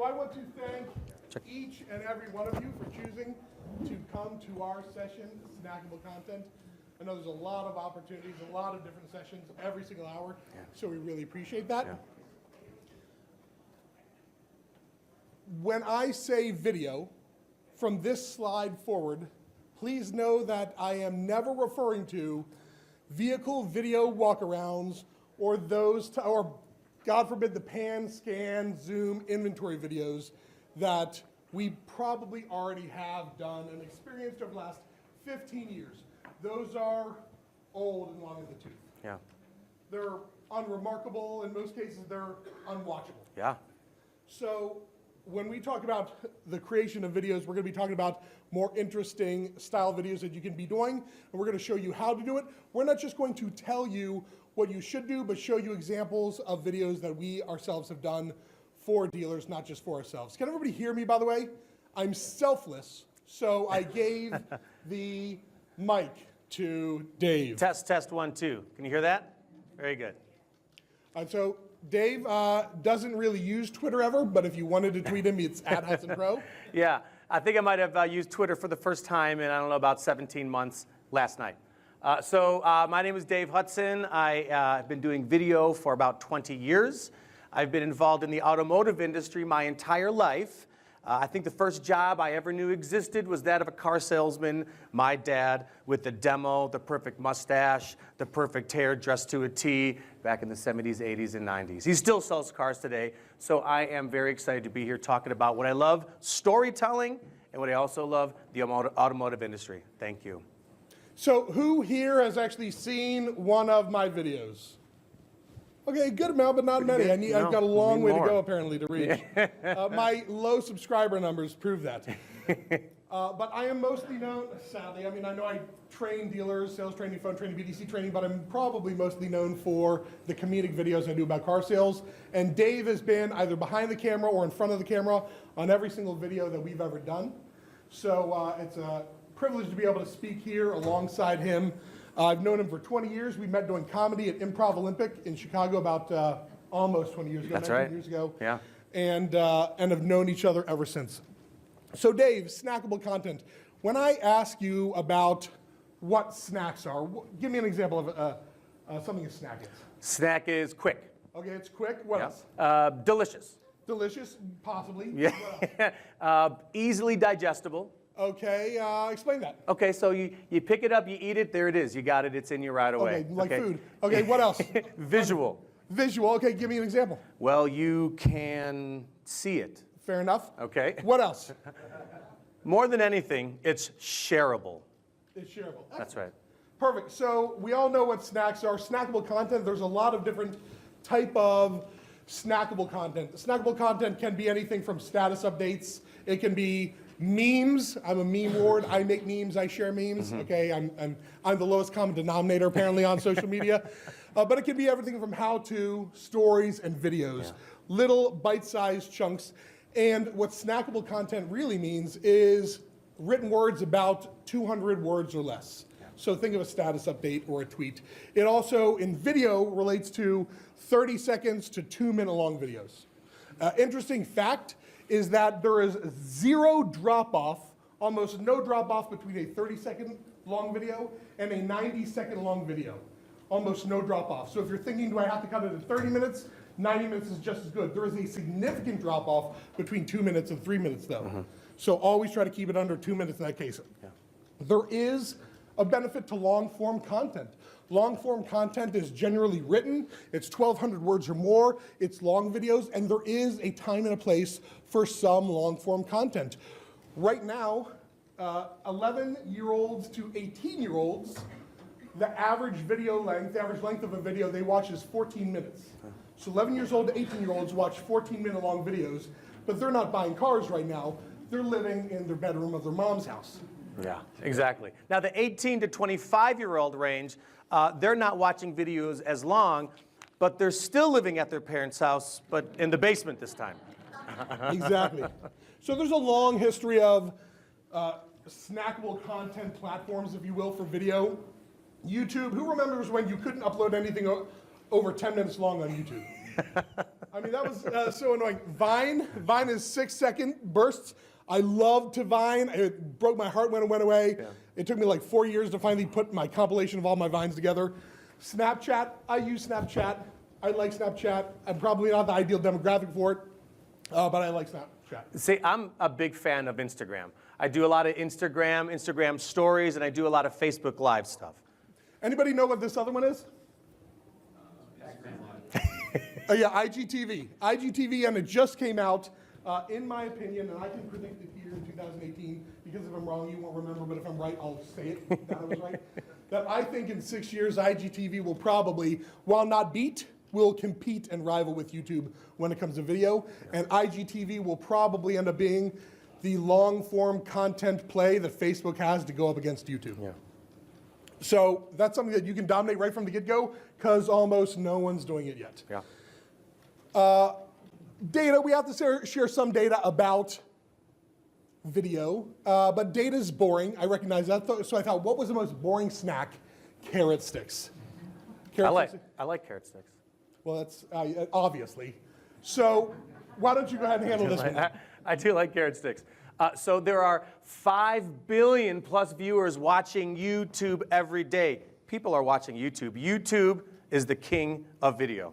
So I want to thank each and every one of you for choosing to come to our session, Snackable Content. I know there's a lot of opportunities, a lot of different sessions every single hour, so we really appreciate that. Yeah. When I say video, from this slide forward, please know that I am never referring to vehicle video walkarounds or or God forbid, the pan, scan, zoom, inventory videos that we probably already have done and experienced over the last 15 years. Those are old and long in the tooth. Yeah. They're unremarkable. In most cases, they're unwatchable. Yeah. So when we talk about the creation of videos, we're going to be talking about more interesting style videos that you can be doing, and we're going to show you how to do it. We're not just going to tell you what you should do, but show you examples of videos that we ourselves have done for dealers, not just for ourselves. Can everybody hear me, by the way? I'm selfless, so I gave the mic to Dave. Test 1, 2. Can you hear that? Very good. All right, so Dave doesn't really use Twitter ever, but if you wanted to tweet him, it's at Hudson Pro. Yeah, I think I might have used Twitter for the first time in, I don't know, about 17 months last night. My name is Dave Hudson. I've been doing video for about 20 years. I've been involved in the automotive industry my entire life. I think the first job I ever knew existed was that of a car salesman, my dad, with the demo, the perfect mustache, the perfect hair, dressed to a T, back in the 70s, 80s, and 90s. He still sells cars today, so I am very excited to be here talking about what I love, storytelling, and what I also love, the automotive industry. Thank you. So who here has actually seen one of my videos? Okay, good amount, but not many. I've got a long way to go, apparently, to reach. My low subscriber numbers prove that. But I am mostly known, sadly, I know I train dealers, sales training, phone training, BDC training, but I'm probably mostly known for the comedic videos I do about car sales. And Dave has been either behind the camera or in front of the camera on every single video that we've ever done. So it's a privilege to be able to speak here alongside him. I've known him for 20 years. We met doing comedy at Improv Olympic in Chicago about almost 20 years ago, That's 19 right. years ago. Yeah. And have known each other ever since. So Dave, snackable content. When I ask you about what snacks are, give me an example of something a snack is. Snack is quick. Okay, it's quick. What else? Delicious. Delicious, possibly. Yeah. Easily digestible. Okay, explain that. Okay, so you pick it up, you eat it, there it is. You got it, it's in you right away. Okay, like food. Okay, what else? Visual. Visual, okay, give me an example. Well, you can see it. Fair enough. Okay. What else? More than anything, it's shareable. It's shareable. That's right. Perfect. So we all know what snacks are. Snackable content, there's a lot of different type of snackable content. Snackable content can be anything from status updates. It can be memes. I'm a meme lord. I make memes. I share memes. Okay, I'm the lowest common denominator apparently on social media. But it can be everything from how-to, stories, and videos. Little bite-sized chunks. And what snackable content really means is written words about 200 words or less. So think of a status update or a tweet. It also, in video, relates to 30 seconds to 2-minute long videos. Interesting fact is that there is zero drop-off, almost no drop-off between a 30-second long video and a 90-second long video. Almost no drop-off. So if you're thinking, do I have to cut it at 30 minutes? 90 minutes is just as good. There is a significant drop-off between 2 minutes and 3 minutes, though. So always try to keep it under 2 minutes in that case. There is a benefit to long-form content. Long-form content is generally written. It's 1,200 words or more. It's long videos, and there is a time and a place for some long-form content. Right now, 11-year-olds to 18-year-olds, the average video length, the average length of a video they watch is 14 minutes. So 11 years old to 18-year-olds watch 14-minute long videos, but they're not buying cars right now. They're living in their bedroom of their mom's house. Yeah, exactly. Now the 18 to 25-year-old range, they're not watching videos as long, but they're still living at their parents' house, but in the basement this time. Exactly. So there's a long history of snackable content platforms, if you will, for video. YouTube, who remembers when you couldn't upload anything over 10 minutes long on YouTube? I mean, that was so annoying. Vine is 6-second bursts. I love to Vine. It broke my heart when it went away. Yeah. It took me like 4 years to finally put my compilation of all my Vines together. Snapchat, I use Snapchat. I like Snapchat. I'm probably not the ideal demographic for it, but I like Snapchat. See, I'm a big fan of Instagram. I do a lot of Instagram stories, and I do a lot of Facebook Live stuff. Anybody know what this other one is? Yeah, IGTV. IGTV, and it just came out, in my opinion, and I can predict it here in 2018, because if I'm wrong, you won't remember, but if I'm right, I'll say it, that I was right. That I think in 6 years, IGTV will probably, while not beat, will compete and rival with YouTube when it comes to video, and IGTV will probably end up being the long-form content play that Facebook has to go up against YouTube. Yeah. So that's something that you can dominate right from the get-go, because almost no one's doing it yet. Yeah. Data, we have to share some data about video, but data is boring. I recognize that. So I thought, what was the most boring snack? Carrot sticks. I like carrot sticks. Well, that's obviously. So why don't you go ahead and handle this one? I do like carrot sticks. So there are 5 billion plus viewers watching YouTube every day. People are watching YouTube. YouTube is the king of video.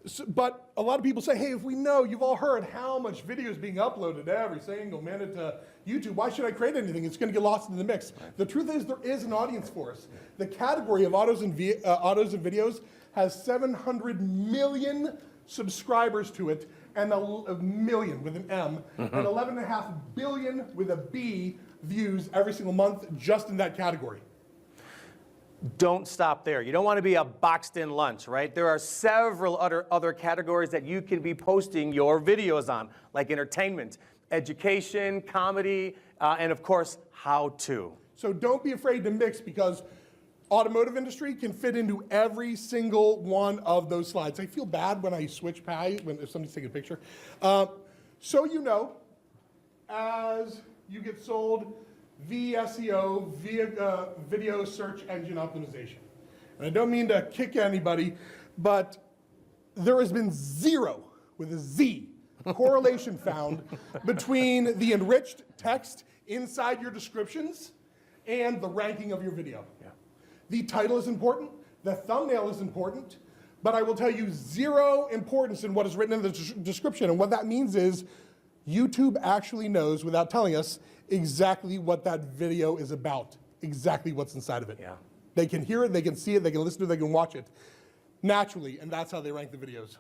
So, but a lot of people say, hey, if we know, you've all heard how much video is being uploaded every single minute to YouTube, why should I create anything? It's going to get lost in the mix. Right. The truth is there is an audience for us. The category of autos and videos has 700 million subscribers to it, and a million with an M, and 11.5 billion with a B views every single month just in that category. Don't stop there. You don't want to be a boxed-in lunch, right? There are several other categories that you can be posting your videos on, like entertainment, education, comedy, and of course, how-to. So don't be afraid to mix, because automotive industry can fit into every single one of those slides. I feel bad when I switch if somebody's taking a picture. So you know, as you get sold via SEO, via video search engine optimization. And I don't mean to kick anybody, but there has been zero, with a Z, correlation found between the enriched text inside your descriptions and the ranking of your video. Yeah. The title is important, the thumbnail is important, but I will tell you zero importance in what is written in the description. And what that means is YouTube actually knows, without telling us, exactly what that video is about, exactly what's inside of it. Yeah. They can hear it, they can see it, they can listen to it, they can watch it naturally, and that's how they rank the videos.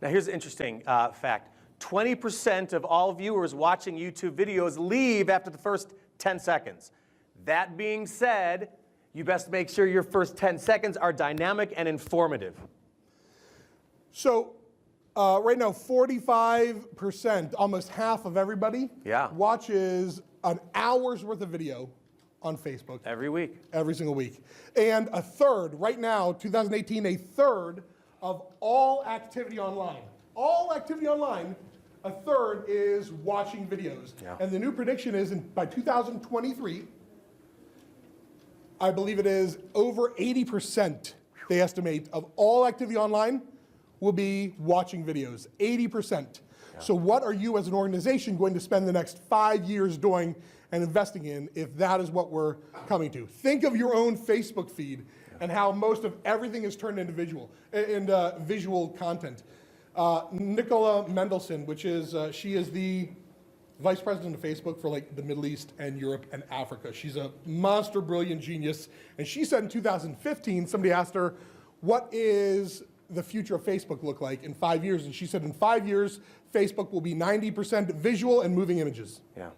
Now here's an interesting fact. 20% of all viewers watching YouTube videos leave after the first 10 seconds. That being said, you best make sure your first 10 seconds are dynamic and informative. So right now, 45%, almost half of everybody, watches an hour's worth of video on Facebook. Every week. Every single week. And a third, right now, 2018, a third of all activity online, a third is watching videos. Yeah. And the new prediction is by 2023, I believe it is over 80%, they estimate, of all activity online will be watching videos, 80%. Yeah. So what are you as an organization going to spend the next 5 years doing and investing in if that is what we're coming to? Think of your own Facebook feed and how most of everything is turned into visual content. Nicola Mendelsohn, she is the vice president of Facebook for like the Middle East and Europe and Africa. She's a monster, brilliant genius. And she said in 2015, somebody asked her, what is the future of Facebook look like in 5 years? And she said in 5 years, Facebook will be 90% visual and moving images. Yeah.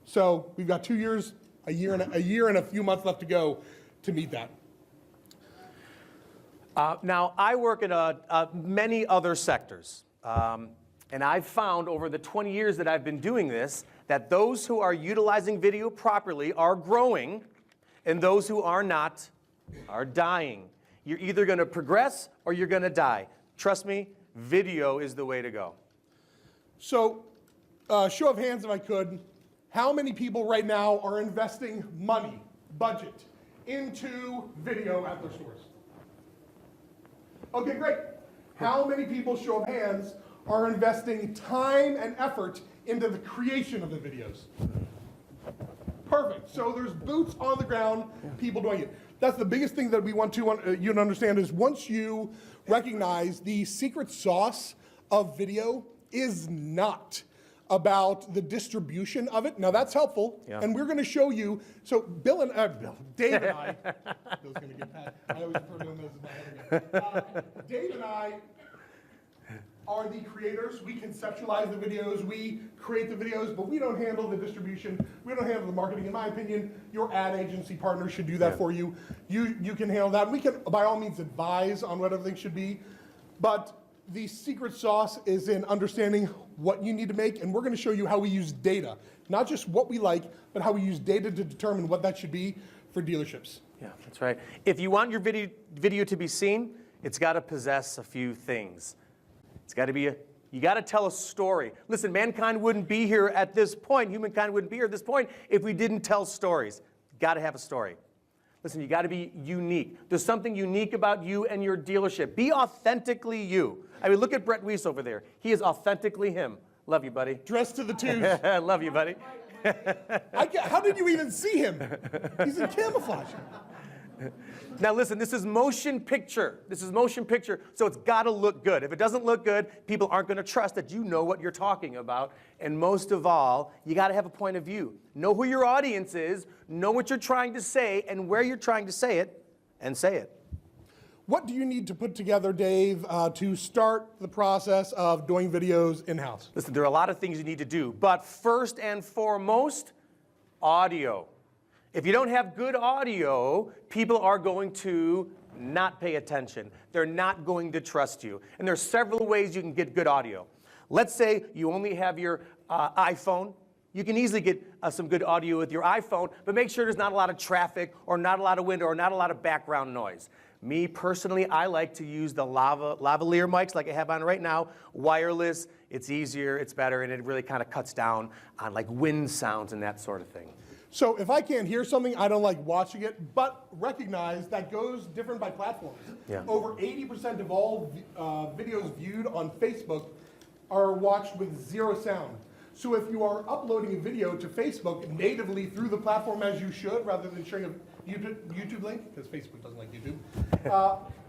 So we've got 2 years, a year and a few months left to go to meet that. Now, I work in many other sectors. And I've found over the 20 years that I've been doing this, that those who are utilizing video properly are growing, and those who are not are dying. You're either going to progress or you're going to die. Trust me, video is the way to go. So, show of hands if I could, how many people right now are investing money, budget, into video at their stores? Okay, great. How many people, show of hands, are investing time and effort into the creation of the videos? Perfect. So there's boots on the ground, people doing it. That's the biggest thing that we want you to understand is once you recognize the secret sauce of video is not about the distribution of it. Now that's helpful, and we're going to show you. So Dave and I, Bill's going to get that. I always refer to him as my head. Dave and I are the creators. We conceptualize the videos, we create the videos, but we don't handle the distribution. We don't handle the marketing. In my opinion, your ad agency partner should do that for you. You can handle that. We can, by all means, advise on what everything should be, but the secret sauce is in understanding what you need to make, and we're going to show you how we use data. Not just what we like, but how we use data to determine what that should be for dealerships. Yeah, that's right. If you want your video to be seen, it's got to possess a few things. It's got to be you got to tell a story. Listen, mankind wouldn't be here at this point, humankind wouldn't be here at this point if we didn't tell stories. You got to have a story. Listen, you got to be unique. There's something unique about you and your dealership. Be authentically you. I mean, look at Brett Weiss over there. He is authentically him. Love you, buddy. Dressed to the twos. Love you, buddy. How did you even see him? He's in camouflage. Now listen, this is motion picture. This is motion picture, so it's got to look good. If it doesn't look good, people aren't going to trust that you know what you're talking about. And most of all, you got to have a point of view. Know who your audience is, know what you're trying to say, and where you're trying to say it, and say it. What do you need to put together, Dave, to start the process of doing videos in-house? Listen, there are a lot of things you need to do, but first and foremost, audio. If you don't have good audio, people are going to not pay attention. They're not going to trust you. And there are several ways you can get good audio. Let's say you only have your iPhone. You can easily get some good audio with your iPhone, but make sure there's not a lot of traffic or not a lot of wind or not a lot of background noise. Me personally, I like to use the lavalier mics like I have on right now, wireless. It's easier, it's better, and it really kind of cuts down on like wind sounds and that sort of thing. So if I can't hear something, I don't like watching it, but recognize that goes different by platforms. Yeah. Over 80% of all videos viewed on Facebook are watched with zero sound. So if you are uploading a video to Facebook natively through the platform as you should, rather than sharing a YouTube link, because Facebook doesn't like YouTube,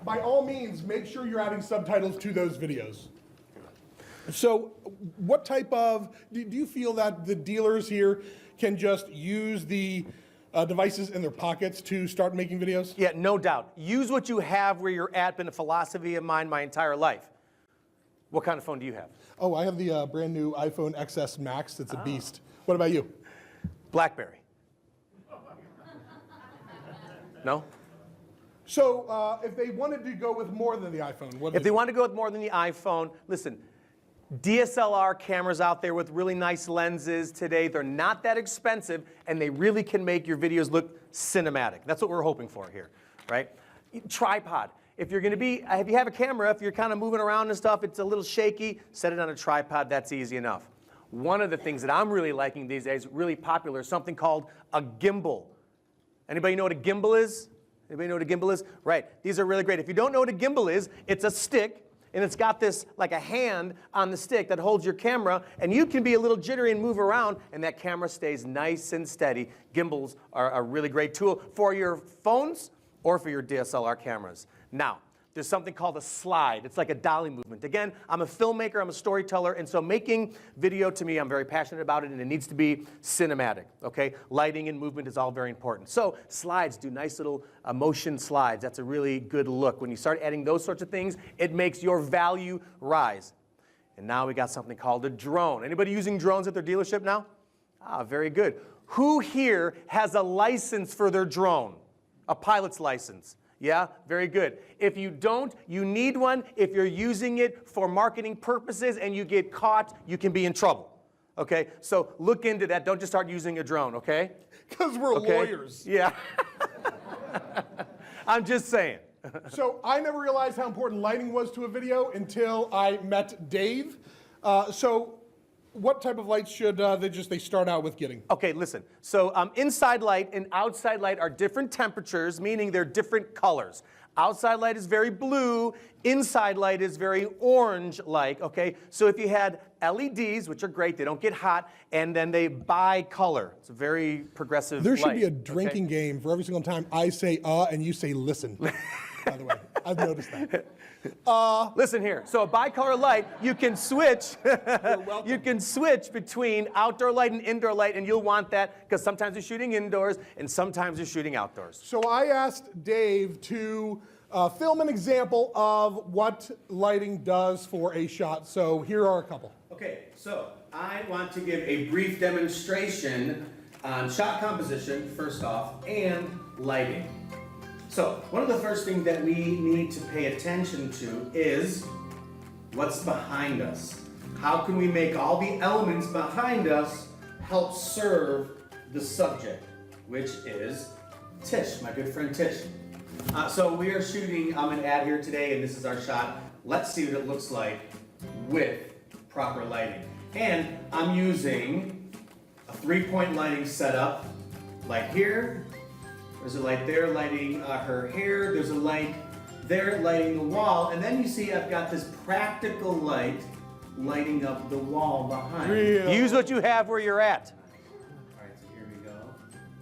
by all means, make sure you're adding subtitles to those videos. So what type of, do you feel that the dealers here can just use the devices in their pockets to start making videos? Yeah, no doubt. Use what you have where you're at, been a philosophy of mine my entire life. What kind of phone do you have? Oh, I have the brand new iPhone XS Max. It's a beast. What about you? BlackBerry. No? So if they wanted to go with more than the iPhone, what If they want to go with more than the iPhone, listen, DSLR cameras out there with really nice lenses today, they're not that expensive, and they really can make your videos look cinematic. That's what we're hoping for here, right? Tripod. If you're going to be, if you have a camera, if you're kind of moving around and stuff, it's a little shaky, set it on a tripod, that's easy enough. One of the things that I'm really liking these days, really popular, is something called a gimbal. Anybody know what a gimbal is? Anybody know what a gimbal is? Right, these are really great. If you don't know what a gimbal is, it's a stick, and it's got this, like a hand on the stick that holds your camera, and you can be a little jittery and move around, and that camera stays nice and steady. Gimbals are a really great tool for your phones or for your DSLR cameras. Now, there's something called a slide. It's like a dolly movement. Again, I'm a filmmaker, I'm a storyteller, and so making video, to me, I'm very passionate about it, and it needs to be cinematic, okay? Lighting and movement is all very important. So slides, do nice little motion slides. That's a really good look. When you start adding those sorts of things, it makes your value rise. And now we got something called a drone. Anybody using drones at their dealership now? Ah, very good. Who here has a license for their drone? A pilot's license? Yeah, very good. If you don't, you need one. If you're using it for marketing purposes and you get caught, you can be in trouble. Okay, so look into that. Don't just start using a drone, okay? Because we're lawyers. Yeah. I'm just saying. So I never realized how important lighting was to a video until I met Dave. So what type of lights should they start out with getting? Okay, listen. So inside light and outside light are different temperatures, meaning they're different colors. Outside light is very blue, inside light is very orange-like, okay? So if you had LEDs, which are great, they don't get hot, and then they bi-color. It's a very progressive There should light, be a drinking game for every single time I say and you say listen. By the way, I've noticed that. Listen here. So a bicolor light, you can switch. You can switch between outdoor light and indoor light, and you'll want that because sometimes you're shooting indoors and sometimes you're shooting outdoors. So I asked Dave to film an example of what lighting does for a shot. So here are a couple. Okay, so I want to give a brief demonstration on shot composition, first off, and lighting. So one of the first things that we need to pay attention to is what's behind us. How can we make all the elements behind us help serve the subject, which is Tish, my good friend Tish. So we are shooting an ad here today, and this is our shot. Let's see what it looks like with proper lighting. And I'm using a 3-point lighting setup, light here. There's a light there lighting her hair. There's a light there lighting the wall. And then you see I've got this practical light lighting up the wall behind. Use what you have where you're at. All right, so here we go.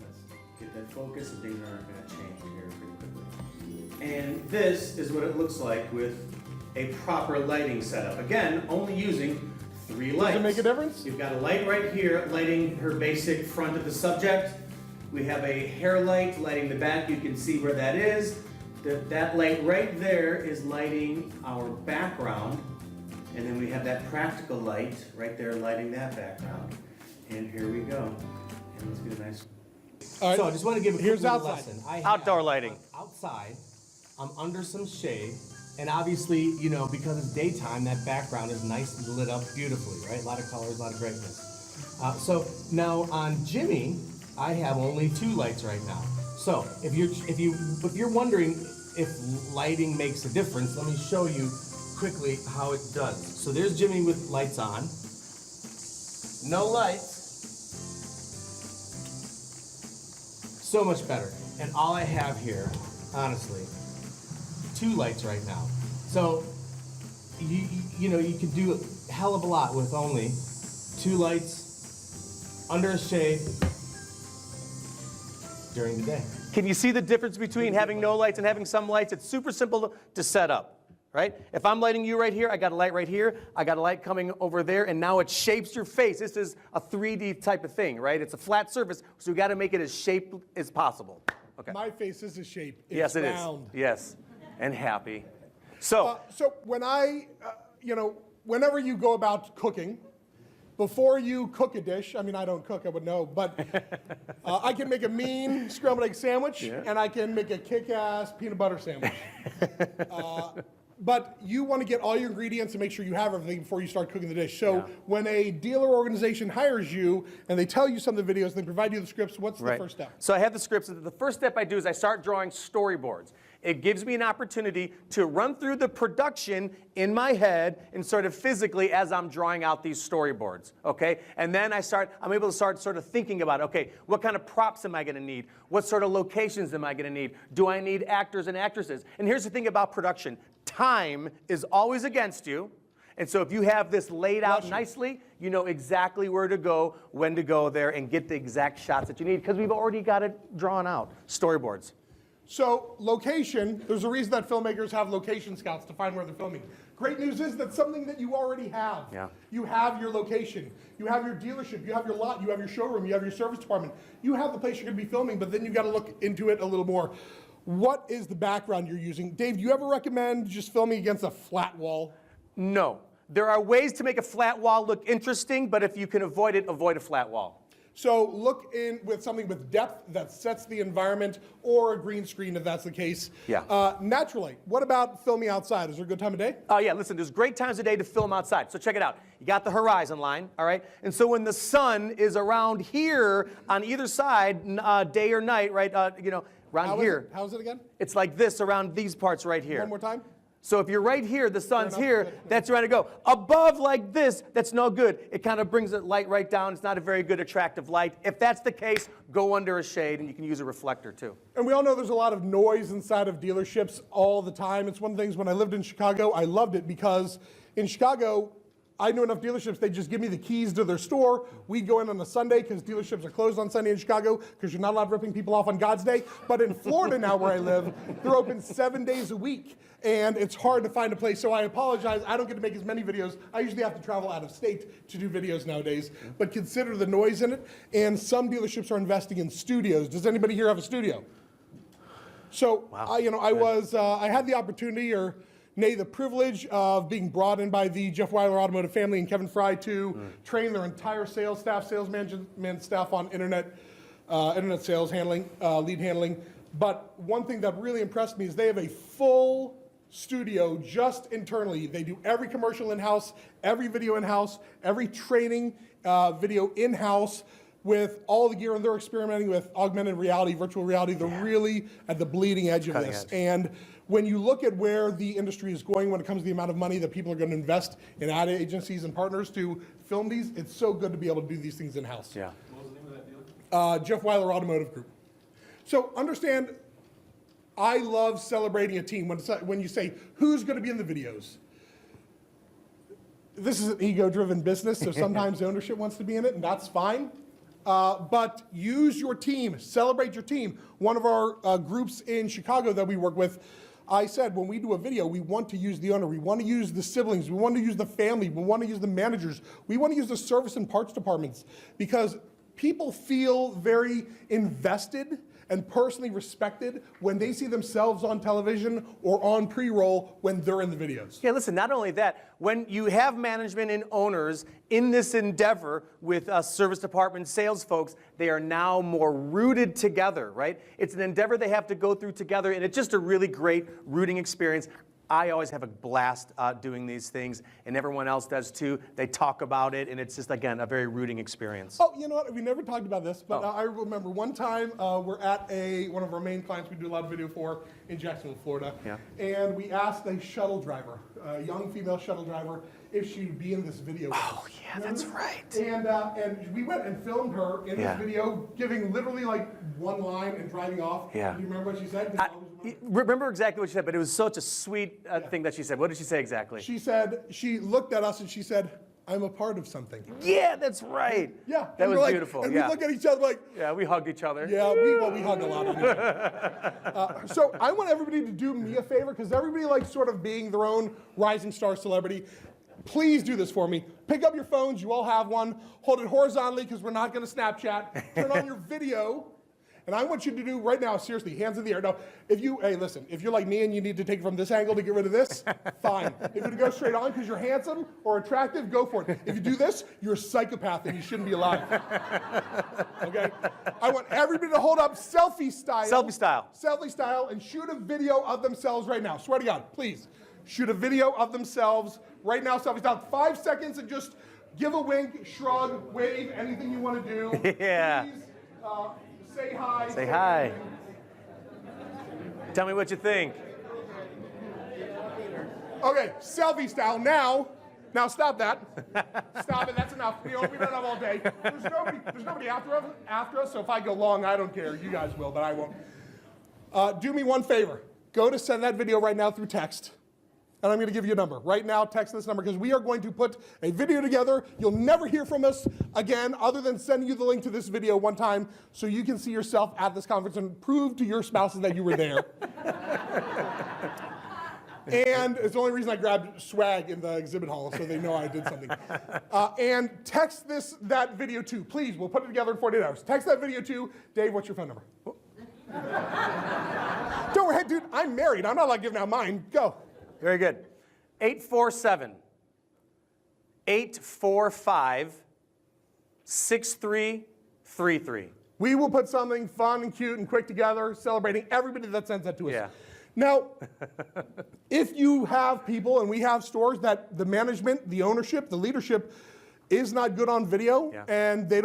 Let's get that focus, and things aren't going to change here pretty quickly. And this is what it looks like with a proper lighting setup. Again, only using 3 lights. Does it make a difference? You've got a light right here lighting her basic front of the subject. We have a hair light lighting the back. You can see where that is. That light right there is lighting our background. And then we have that practical light right there lighting that background. And here we go. And let's get a nice... All right. So I just want to give a quick Here's little outside. lesson. Outdoor lighting. Outside, I'm under some shade, and obviously, you know, because it's daytime, that background is nice and lit up beautifully, right? A lot of colors, a lot of greatness. So now on Jimmy, I have only 2 lights right now. So if you're wondering if lighting makes a difference, let me show you quickly how it does. So there's Jimmy with lights on. No lights. So much better. And all I have here, honestly, 2 lights right now. So you know, you could do a hell of a lot with only 2 lights under a shade during the day. Can you see the difference between having no lights and having some lights? It's super simple to set up, right? If I'm lighting you right here, I got a light right here, I got a light coming over there, and now it shapes your face. This is a 3D type of thing, right? It's a flat surface, so we got to make it as shaped as possible. Okay. My face is a shape. It's Yes, it is. round. Yes, and happy. So, So when whenever you go about cooking, before you cook a dish, I mean, I don't cook, I would know, but I can make a mean scrambled egg sandwich, and I can make a kick-ass peanut butter sandwich. But you want to get all your ingredients and make sure you have everything before you start cooking the dish. So when a dealer organization hires you and they tell you some of the videos, they provide you the scripts, what's the first step? So I have the scripts. The first step I do is I start drawing storyboards. It gives me an opportunity to run through the production in my head and sort of physically as I'm drawing out these storyboards, okay? And then I'm able to start sort of thinking about, okay, what kind of props am I gonna need? What sort of locations am I gonna need? Do I need actors and actresses? And here's the thing about production. Time is always against you. And so if you have this laid out nicely, you know exactly where to go, when to go there, and get the exact shots that you need because we've already got it drawn out, storyboards. So location, there's a reason that filmmakers have location scouts to find where they're filming. Great news is that's something that you already have. Yeah. You have your location, you have your dealership, you have your lot, you have your showroom, you have your service department. You have the place you're gonna be filming, but then you've got to look into it a little more. What is the background you're using? Dave, do you ever recommend just filming against a flat wall? No. There are ways to make a flat wall look interesting, but if you can avoid it, avoid a flat wall. So look in with something with depth that sets the environment, or a green screen if that's the case. Yeah. Naturally, what about filming outside? Is there a good time of day? Yeah, listen, there's great times of day to film outside. So check it out. You got the horizon line, all right? And so when the sun is around here on either side, day or night, right, around here. How is it again? It's like this around these parts right here. One more time. So if you're right here, the sun's here, that's ready to go. Above like this, that's no good. It kind of brings the light right down. It's not a very good attractive light. If that's the case, go under a shade, and you can use a reflector too. And we all know there's a lot of noise inside of dealerships all the time. It's one of the things when I lived in Chicago, I loved it because in Chicago, I knew enough dealerships, they just give me the keys to their store. We'd go in on a Sunday because dealerships are closed on Sunday in Chicago because you're not allowed ripping people off on God's day. But in Florida now where I live, they're open 7 days a week. And it's hard to find a place. So I apologize, I don't get to make as many videos. I usually have to travel out of state to do videos nowadays. But consider the noise in it. And some dealerships are investing in studios. Does anybody here have a studio? So, wow. I had the opportunity, or nay, the privilege of being brought in by the Jeff Weiler Automotive family and Kevin Fry to train their entire sales staff, sales management staff on internet sales handling, lead handling. But one thing that really impressed me is they have a full studio just internally. They do every commercial in-house, every video in-house, every training video in-house with all the gear, and they're experimenting with augmented reality, virtual reality. They're really at the bleeding edge of this. And when you look at where the industry is going when it comes to the amount of money that people are going to invest in ad agencies and partners to film these, it's so good to be able to do these things in-house. Yeah. What was the name of that dealer? Jeff Weiler Automotive Group. So understand, I love celebrating a team. When you say, who's going to be in the videos? This is an ego-driven business, so sometimes the ownership wants to be in it, and that's fine. But use your team, celebrate your team. One of our groups in Chicago that we work with, I said, when we do a video, we want to use the owner, we want to use the siblings, we want to use the family, we want to use the managers, we want to use the service and parts departments, because people feel very invested and personally respected when they see themselves on television or on pre-roll when they're in the videos. Yeah, listen, not only that, when you have management and owners in this endeavor with service department sales folks, they are now more rooted together, right? It's an endeavor they have to go through together, and it's just a really great rooting experience. I always have a blast doing these things, and everyone else does too. They talk about it, and it's just, again, a very rooting experience. Oh, you know what? We never talked about this, but I remember one time we're at one of our main clients we do a lot of video for in Jacksonville, Florida. Yeah. And we asked a shuttle driver, a young female shuttle driver, if she'd be in this video. Oh, yeah, that's right. And we went and filmed her in this video, giving literally like one line and driving off. Yeah. Do you remember what she said? Remember exactly what she said, but it was such a sweet thing that she said. What did she say exactly? She said, she looked at us and she said, I'm a part of something. Yeah, that's right. Yeah. That was like, beautiful. And yeah. we look at each other like, yeah, we hugged each other. yeah, we hugged a lot. So I want everybody to do me a favor, because everybody likes sort of being their own rising star celebrity. Please do this for me. Pick up your phones, you all have one. Hold it horizontally, because we're not going to Snapchat. Turn on your video. And I want you to do right now, seriously, hands in the air. Now, hey, listen, if you're like me and you need to take it from this angle to get rid of this, fine. If you go straight on because you're handsome or attractive, go for it. If you do this, you're a psychopath and you shouldn't be alive. Okay? I want everybody to hold up selfie style. Selfie style. Selfie style, and shoot a video of themselves right now. Swear to God, please. Shoot a video of themselves right now, selfie style. 5 seconds, and just give a wink, shrug, wave, anything you want to do. Yeah. Please, say hi. Say hi. Tell me what you think. Okay, selfie style. Now stop that. Stop it. That's enough. We don't have all day. There's nobody after us. So if I go long, I don't care. You guys will, but I won't. Do me one favor. Go to send that video right now through text. And I'm going to give you a number. Right now, text this number, because we are going to put a video together. You'll never hear from us again other than sending you the link to this video one time so you can see yourself at this conference and prove to your spouses that you were there. And it's the only reason I grabbed swag in the exhibit hall, so they know I did something. And text that video to, please. We'll put it together in 48 hours. Text that video to, Dave, what's your phone number? Don't worry, dude, I'm married. I'm not like giving out mine. Go. Very good. 847-845-6333. We will put something fun and cute and quick together, celebrating everybody that sends that to us. Yeah. Now, if you have people, and we have stores that the management, the ownership, the leadership is not good on video, Yeah. and they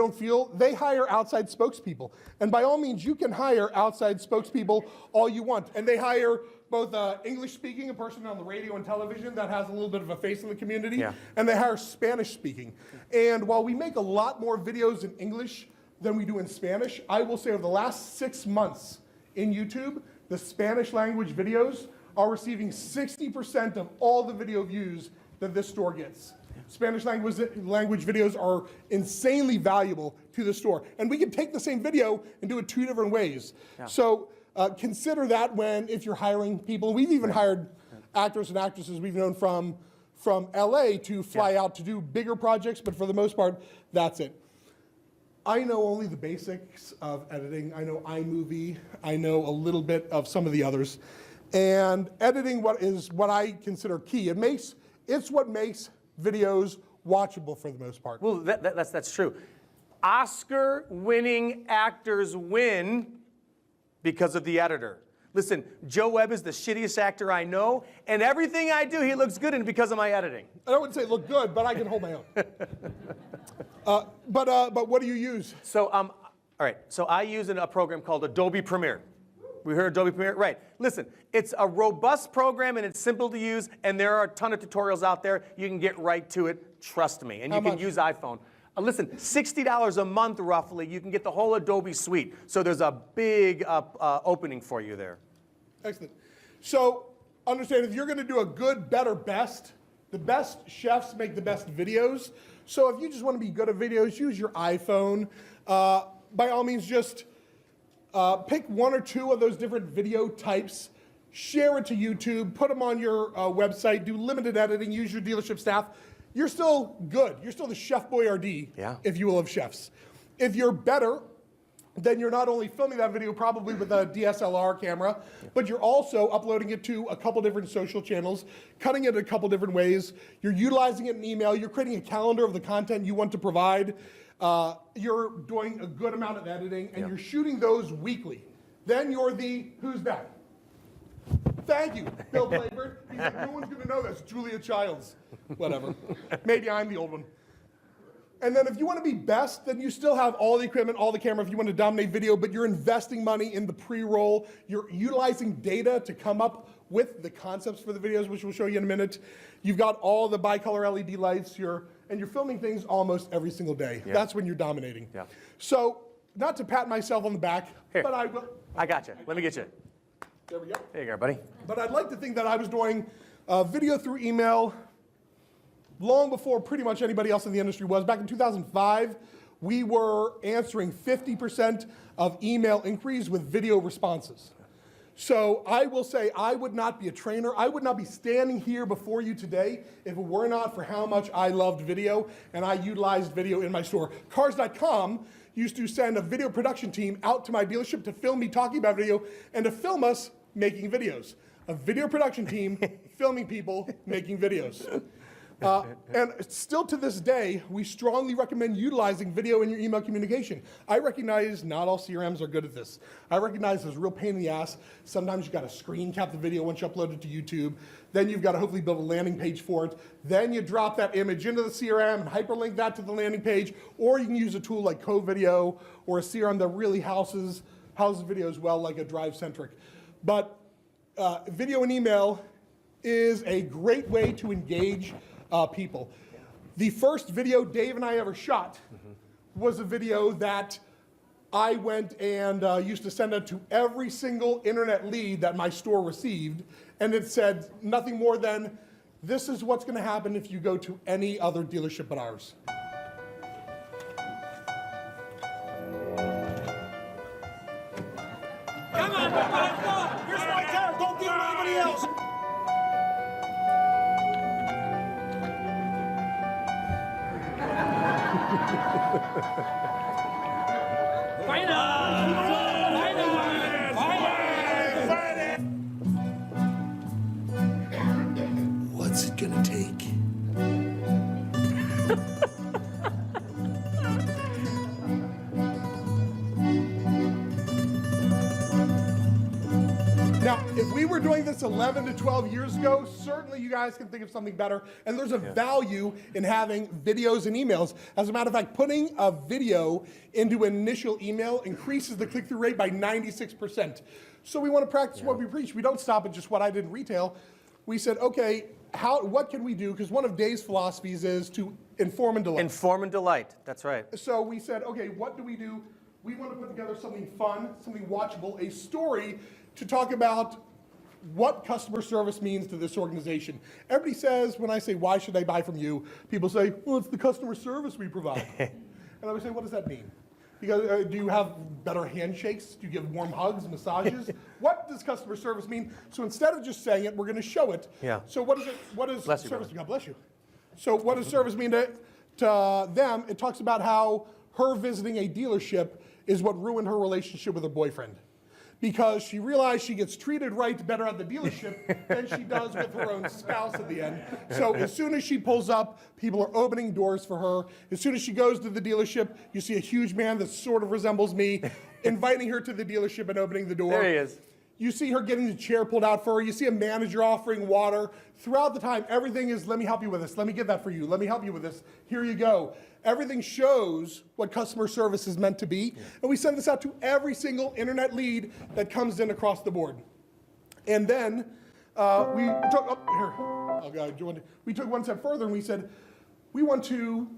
hire outside spokespeople. And by all means, you can hire outside spokespeople all you want. And they hire both English speaking, a person on the radio and television that has a little bit of a face in the community, Yeah. and they hire Spanish speaking. And while we make a lot more videos in English than we do in Spanish, I will say over the last 6 months in YouTube, the Spanish language videos are receiving 60% of all the video views that this store gets. Spanish language videos are insanely valuable to the store. And we can take the same video and do it 2 different ways. Yeah. So consider that if you're hiring people. We've even hired actors and actresses we've known from LA to fly out to do bigger projects, but for the most part, that's it. I know only the basics of editing. I know iMovie. I know a little bit of some of the others. And editing what I consider key. It's what makes videos watchable for the most part. Well, that's true. Oscar-winning actors win because of the editor. Listen, Joe Webb is the shittiest actor I know, and everything I do, he looks good in because of my editing. I wouldn't say look good, but I can hold my own. But what do you use? So, all right. So I use a program called Adobe Premiere. We heard Adobe Premiere? Right. Listen, it's a robust program and it's simple to use, and there are a ton of tutorials out there. You can get right to it. Trust me. And How you can much? use iPhone. Listen, $60 a month roughly, you can get the whole Adobe suite. So there's a big opening for you there. Excellent. So understand, if you're going to do a good, better, best, the best chefs make the best videos. So if you just want to be good at videos, use your iPhone. By all means, just pick 1 or 2 of those different video types, share it to YouTube, put them on your website, do limited editing, use your dealership staff. You're still good. You're still the Chef Boyardee, if you will, of chefs. If you're better, then you're not only filming that video probably with a DSLR camera, but you're also uploading it to a couple different social channels, cutting it a couple different ways. You're utilizing it in email. You're creating a calendar of the content you want to provide. You're doing a good amount of editing, and you're shooting those weekly. Then you're the, who's that? Thank you, Bill Playford. He's like, no one's going to know this. Julia Childs. Whatever. Maybe I'm the old one. And then if you want to be best, then you still have all the equipment, all the camera if you want to dominate video, but you're investing money in the pre-roll. You're utilizing data to come up with the concepts for the videos, which we'll show you in a minute. You've got all the bicolor LED lights, and you're filming things almost every single day. Yeah. That's when you're dominating. Yeah. So, not to pat myself on the back, Here. but I will. I got you. Let me get you. There we go. There you go, buddy. But I'd like to think that I was doing video through email long before pretty much anybody else in the industry was. Back in 2005, we were answering 50% of email inquiries with video responses. So I will say I would not be a trainer. I would not be standing here before you today if it were not for how much I loved video and I utilized video in my store. Cars.com used to send a video production team out to my dealership to film me talking about video and to film us making videos. A video production team filming people making videos. And still to this day, we strongly recommend utilizing video in your email communication. I recognize not all CRMs are good at this. I recognize it's a real pain in the ass. Sometimes you've got to screen cap the video once you upload it to YouTube. Then you've got to hopefully build a landing page for it. Then you drop that image into the CRM and hyperlink that to the landing page. Or you can use a tool like CoVideo or a CRM that really houses videos well, like a Drive-centric. But video and email is a great way to engage people. The first video Dave and I ever shot was a video that I went and used to send out to every single internet lead that my store received, and it said nothing more than, this is what's going to happen if you go to any other dealership but ours. Come on, let's go. Here's my car. Don't give anybody else. What's it gonna take? Now, if we were doing this 11 to 12 years ago, certainly you guys can think of something better. And there's a value in having videos and emails. As a matter of fact, putting a video into an initial email increases the click-through rate by 96%. So we want to practice what we preach. We don't stop at just what I did in retail. We said, okay, what can we do? Because one of Dave's philosophies is to inform and delight. Inform and delight. That's right. So we said, okay, what do? We want to put together something fun, something watchable, a story to talk about what customer service means to this organization. Everybody says, when I say, why should I buy from you? People say, well, it's the customer service we provide. And I would say, what does that mean? Because, do you have better handshakes? Do you give warm hugs, massages? What does customer service mean? So instead of just saying it, we're going to show it. Yeah. So what does Bless you, service, brother. God bless you. So what does service mean to them? It talks about how her visiting a dealership is what ruined her relationship with her boyfriend. Because she realized she gets treated right better at the dealership than she does with her own spouse at the end. So as soon as she pulls up, people are opening doors for her. As soon as she goes to the dealership, you see a huge man that sort of resembles me, inviting her to the dealership and opening the door. There he is. You see her getting the chair pulled out for her. You see a manager offering water. Throughout the time, everything is, let me help you with this. Let me get that for you. Let me help you with this. Here you go. Everything shows what customer service is meant to be. Yeah. And we send this out to every single internet lead that comes in across the board. And then we took one step further and we said, we want to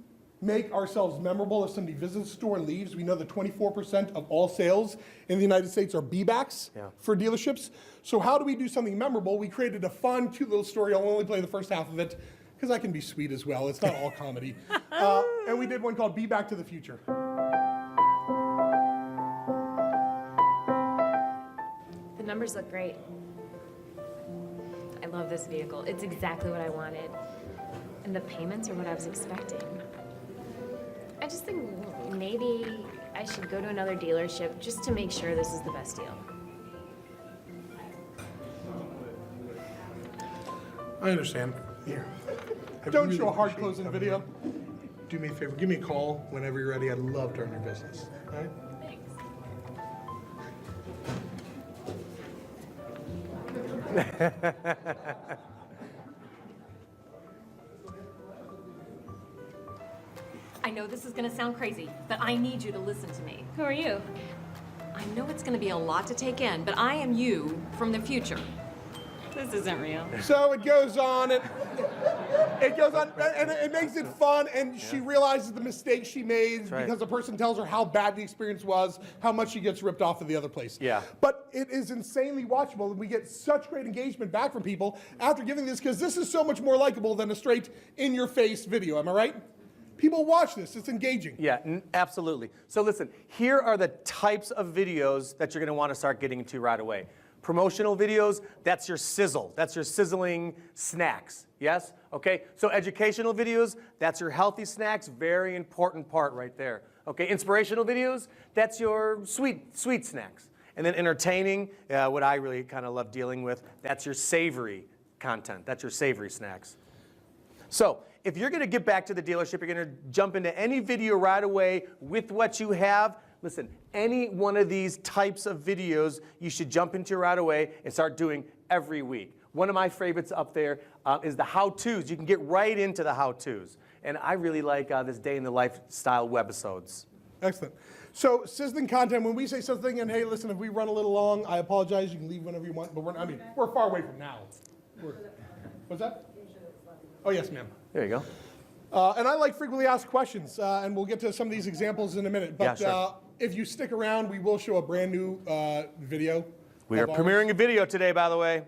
make ourselves memorable. If somebody visits the store and leaves, we know that 24% of all sales in the United States are be-backs for dealerships. So how do we do something memorable? We created a fun, cute little story. I'll only play the first half of it because I can be sweet as well. It's not all comedy. And we did one called Be Back to the Future. The numbers look great. I love this vehicle. It's exactly what I wanted. And the payments are what I was expecting. I just think maybe I should go to another dealership just to make sure this is the best deal. I understand. Here. Don't show a hard closing video. Do me a favor, give me a call whenever you're ready. I'd love to earn your business. All right? Thanks. I know this is gonna sound crazy, but I need you to listen to me. Who are you? I know it's gonna be a lot to take in, but I am you from the future. This isn't real. So it goes on, and it makes it fun, and she realizes the mistake she made because the person tells her how bad the experience was, how much she gets ripped off at the other place. Yeah. But it is insanely watchable, and we get such great engagement back from people after giving this, because this is so much more likable than a straight in-your-face video, am I right? People watch this, it's engaging. Yeah, absolutely. So listen, here are the types of videos that you're going to want to start getting into right away. Promotional videos, that's your sizzle. That's your sizzling snacks, yes? Okay, so educational videos, that's your healthy snacks, very important part right there. Okay, inspirational videos, that's your sweet snacks. And then entertaining, what I really kind of love dealing with, that's your savory content. That's your savory snacks. So if you're going to get back to the dealership, you're going to jump into any video right away with what you have. Listen, any one of these types of videos you should jump into right away and start doing every week. One of my favorites up there is the how-tos. You can get right into the how-tos. And I really like this day in the lifestyle webisodes. Excellent. So sizzling content, when we say something, and hey, listen, if we run a little long, I apologize. You can leave whenever you want, but we're far away from now. What's that? Oh, yes, ma'am. There you go. And I like frequently asked questions, and we'll get to some of these examples in a minute. But if you stick around, we will show a brand new video. We are premiering a video today, by the way.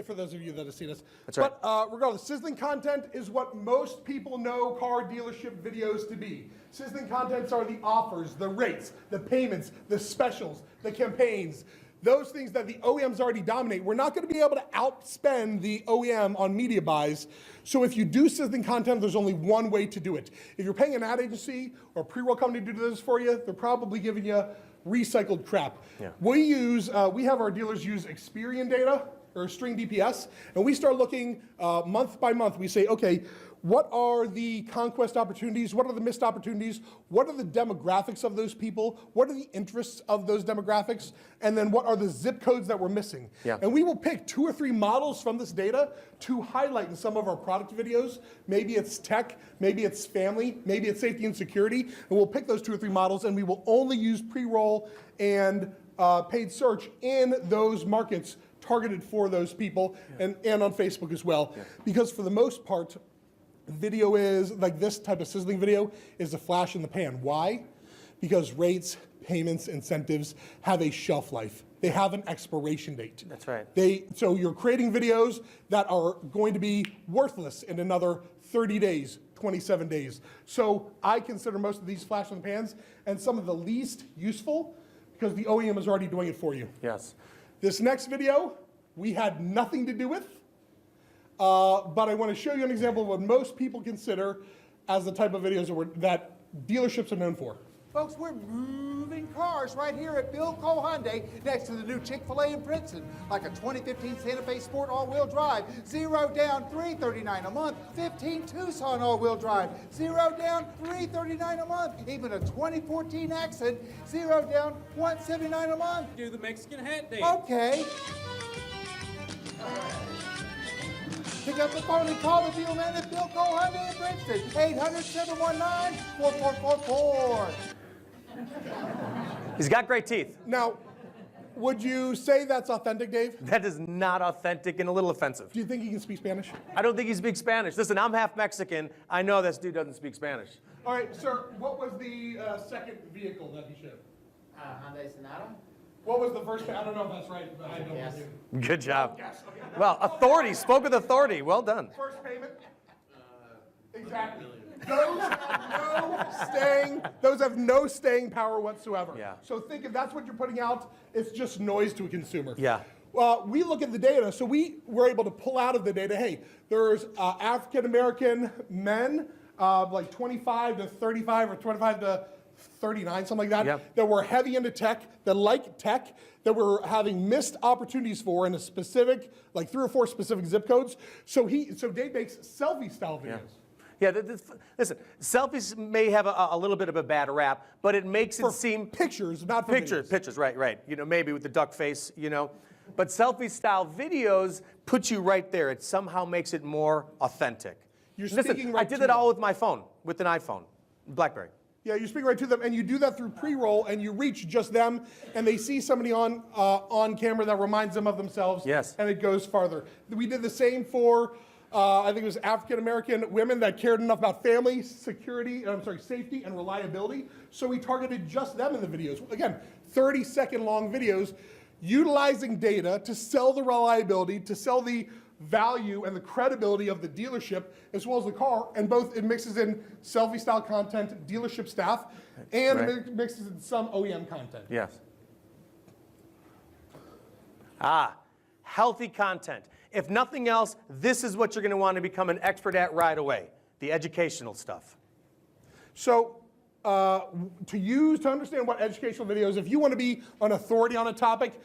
For those of you that have seen us. That's right. But regardless, sizzling content is what most people know car dealership videos to be. Sizzling contents are the offers, the rates, the payments, the specials, the campaigns, those things that the OEMs already dominate. We're not going to be able to outspend the OEM on media buys. So if you do sizzling content, there's only one way to do it. If you're paying an ad agency or a pre-roll company to do this for you, they're probably giving you recycled crap. Yeah. We have our dealers use Experian data or string DPS, and we start looking month by month. We say, okay, What are the conquest opportunities? What are the missed opportunities? What are the demographics of those people? What are the interests of those demographics? And then what are the zip codes that we're missing? Yeah. And we will pick 2 or 3 models from this data to highlight in some of our product videos. Maybe it's tech, maybe it's family, maybe it's safety and security. And we'll pick those 2 or 3 models, and we will only use pre-roll and paid search in those markets targeted for those people, and on Facebook as well. Because for the most part, video is, like this type of sizzling video, is a flash in the pan. Why? Because rates, payments, incentives have a shelf life. They have an expiration date. That's right. So you're creating videos that are going to be worthless in another 30 days, 27 days. So I consider most of these flash in the pans and some of the least useful because the OEM is already doing it for you. Yes. This next video, we had nothing to do with. But I want to show you an example of what most people consider as the type of videos that dealerships are known for. Folks, we're moving cars right here at Bill Cole Hyundai next to the new Chick-fil-A in Princeton. Like a 2015 Santa Fe Sport all-wheel drive. 0 down, $339 a month. 15 Tucson all-wheel drive. 0 down, $339 a month. Even a 2014 Accent. 0 down, $179 a month. Do the Mexican hat dance. Okay. Pick up the phone and call the deal man at Bill Cole Hyundai in Princeton. 800-719-4444. He's got great teeth. Now, would you say that's authentic, Dave? That is not authentic and a little offensive. Do you think he can speak Spanish? I don't think he speaks Spanish. Listen, I'm half Mexican. I know this dude doesn't speak Spanish. All right, sir, what was the second vehicle that he showed? Hyundai Sonata? What was the first? I don't know if that's right, but I don't Yes. know. Good job. Yes, okay. Well, authority, spoke with authority. Well done. First payment? Exactly. Those have no staying power whatsoever. Yeah. So think if that's what you're putting out, it's just noise to a consumer. Yeah. We look at the data, so we were able to pull out of the data, hey, there's African-American men, like 25 to 35 or 25 to 39, something like that, Yep. that were heavy into tech, that like tech, that were having missed opportunities for in a specific, like 3 or 4 specific zip codes. So Dave makes selfie-style videos. Yeah, listen, selfies may have a little bit of a bad rap, but it makes it seem... Pictures, not for videos. Pictures, right. You know, maybe with the duck face, you know. But selfie-style videos put you right there. It somehow makes it more authentic. You're Listen, speaking right I did to it all them. with my phone, with an iPhone, BlackBerry. Yeah, you speak right to them, and you do that through pre-roll, and you reach just them, and they see somebody on camera that reminds them of themselves, Yes. and it goes farther. We did the same for, I think it was African-American women that cared enough about family, safety, and reliability, so we targeted just them in the videos. Again, 30-second long videos, utilizing data to sell the reliability, to sell the value and the credibility of the dealership as well as the car, and both it mixes in selfie style content, dealership staff, and Right. it mixes in some OEM content. Yes. Healthy content. If nothing else, this is what you're going to want to become an expert at right away, the educational stuff. So to understand what educational videos, if you want to be an authority on a topic,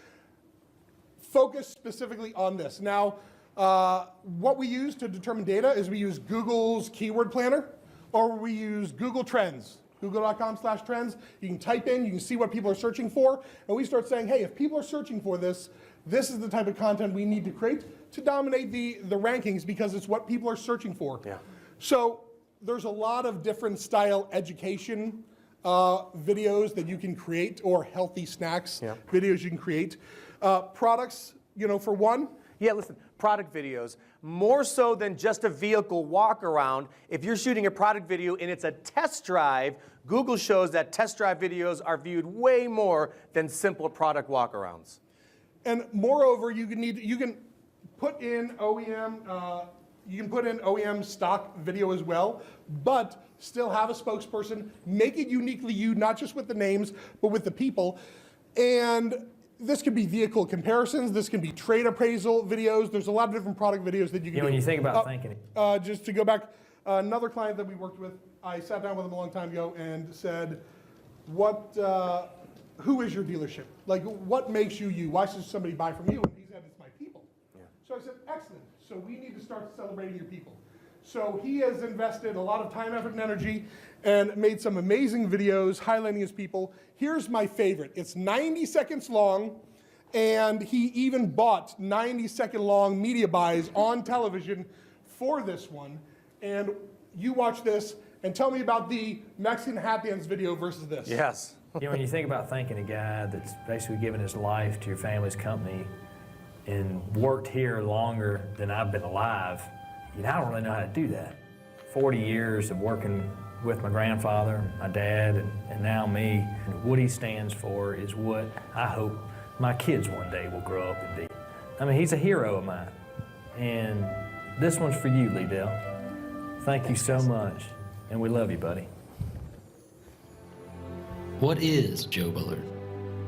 focus specifically on this. Now, what we use to determine data is we use Google's keyword planner, or we use Google Trends, google.com/trends. You can type in, you can see what people are searching for, and we start saying, hey, if people are searching for this, this is the type of content we need to create to dominate the rankings because it's what people are searching for. Yeah. So there's a lot of different style education videos that you can create, or healthy snacks videos you can create. Products, for one. Yeah, listen, product videos, more so than just a vehicle walk around. If you're shooting a product video and it's a test drive, Google shows that test drive videos are viewed way more than simple product walkarounds. And moreover, you can put in OEM stock video as well, but still have a spokesperson, make it uniquely you, not just with the names, but with the people. And this could be vehicle comparisons, this can be trade appraisal videos. There's a lot of different product videos that you can do. When you think about thinking it. Just to go back, another client that we worked with, I sat down with him a long time ago and said, who is your dealership? Like, what makes you you? Why should somebody buy from you? And he said, it's my people. Yeah. So I said, excellent. So we need to start celebrating your people. So he has invested a lot of time, effort, and energy and made some amazing videos highlighting his people. Here's my favorite. It's 90 seconds long, and he even bought 90-second long media buys on television for this one. And you watch this and tell me about the Mexican Hat Dance video versus this. Yes. You know, when you think about thanking a guy that's basically given his life to your family's company and worked here longer than I've been alive, you know, I don't really know how to do that. 40 years of working with my grandfather, my dad, and now me. And what he stands for is what I hope my kids one day will grow up and be. I mean, he's a hero of mine. And this one's for you, Lee Dell. Thank you so much, and we love you, buddy. What is Joe Bullard?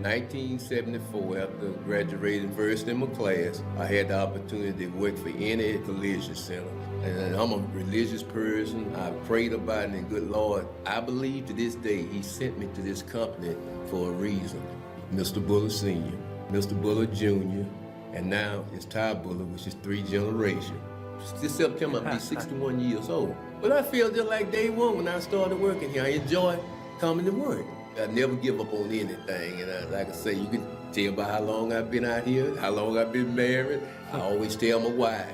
1974, after graduating first in my class, I had the opportunity to work for any collision center. And I'm a religious person. I prayed about it, and good Lord, I believe to this day He sent me to this company for a reason. Mr. Bullard Sr., Mr. Bullard Jr., and now it's Ty Bullard, which is 3 generations. This September, I'll be 61 years old. But I feel just like day one when I started working here. I enjoy coming to work. I never give up on anything, and like I say, you can tell by how long I've been out here, how long I've been married. I always tell my wife,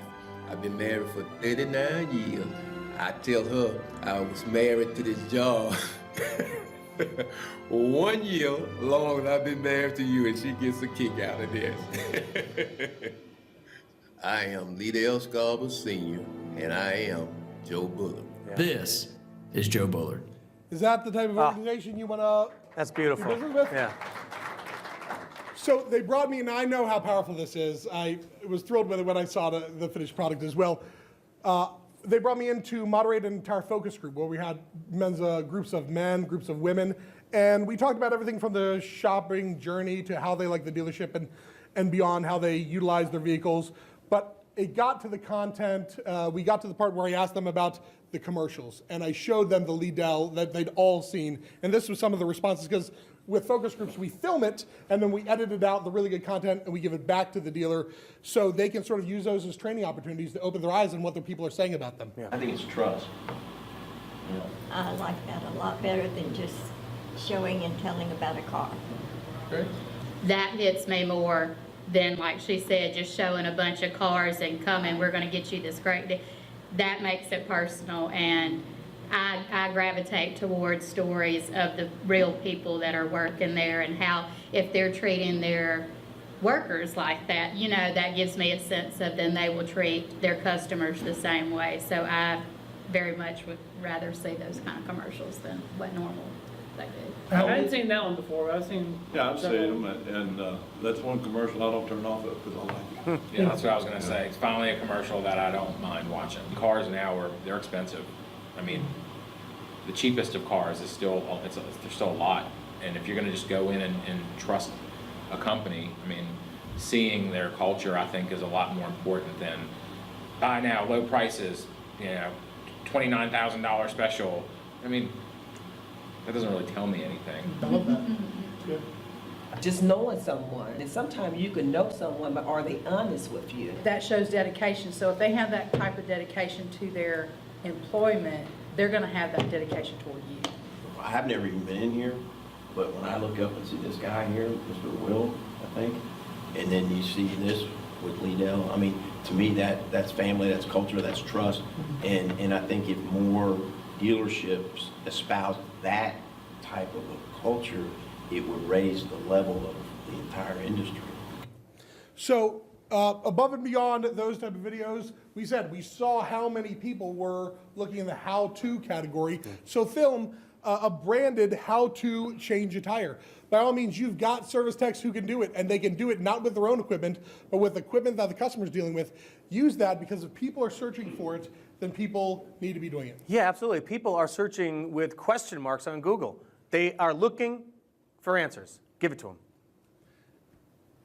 I've been married for 39 years. I tell her I was married to this job 1 year longer than I've been married to you, and she gets a kick out of this. I am Lee Dell Scarborough Sr., and I am Joe Bullard. This is Joe Bullard. Is that the type of organization you want to That's beautiful. do business with? Yeah. So they brought me, and I know how powerful this is. I was thrilled with it when I saw the finished product as well. They brought me in to moderate an entire focus group where we had men's groups of men, groups of women, and we talked about everything from the shopping journey to how they like the dealership and beyond, how they utilize their vehicles. But it got to the content. We got to the part where I asked them about the commercials, and I showed them the Lee Dell that they'd all seen. And this was some of the responses, because with focus groups, we film it, and then we edit it out, the really good content, and we give it back to the dealer so they can sort of use those as training opportunities to open their eyes on what their people are saying about them. I think it's trust. I like that a lot better than just showing and telling about a car. Great. That hits me more than, like she said, just showing a bunch of cars and coming, we're gonna get you this great deal. That makes it personal, and I gravitate towards stories of the real people that are working there and how, if they're treating their workers like that, you know, that gives me a sense of then they will treat their customers the same way. So I very much would rather see those kind of commercials than what normal they do. I hadn't seen that one before. I've seen. Yeah, I've seen them, and that's one commercial I don't turn off of because I like it. Yeah, that's what I was gonna say. It's finally a commercial that I don't mind watching. Cars now they're expensive. I mean, the cheapest of cars is still, there's still a lot. And if you're gonna just go in and trust a company, I mean, seeing their culture, I think, is a lot more important than buy now, low prices, you know, $29,000 special. I mean, that doesn't really tell me anything. I love that. Good. Just knowing someone, and sometimes you can know someone, but are they honest with you? That shows dedication. So if they have that type of dedication to their employment, they're going to have that dedication toward you. I've never even been in here, but when I look up and see this guy here, Mr. Will, I think, and then you see this with Lee Dell, I mean, to me, that's family, that's culture, that's trust, and I think if more dealerships espouse that type of a culture, it would raise the level of the entire industry. So above and beyond those type of videos, we saw how many people were looking in the how-to category. So film a branded how to change a tire. By all means, you've got service techs who can do it, and they can do it not with their own equipment, but with equipment that the customer's dealing with. Use that, because if people are searching for it, then people need to be doing it. Yeah, absolutely. People are searching with question marks on Google. They are looking for answers. Give it to them.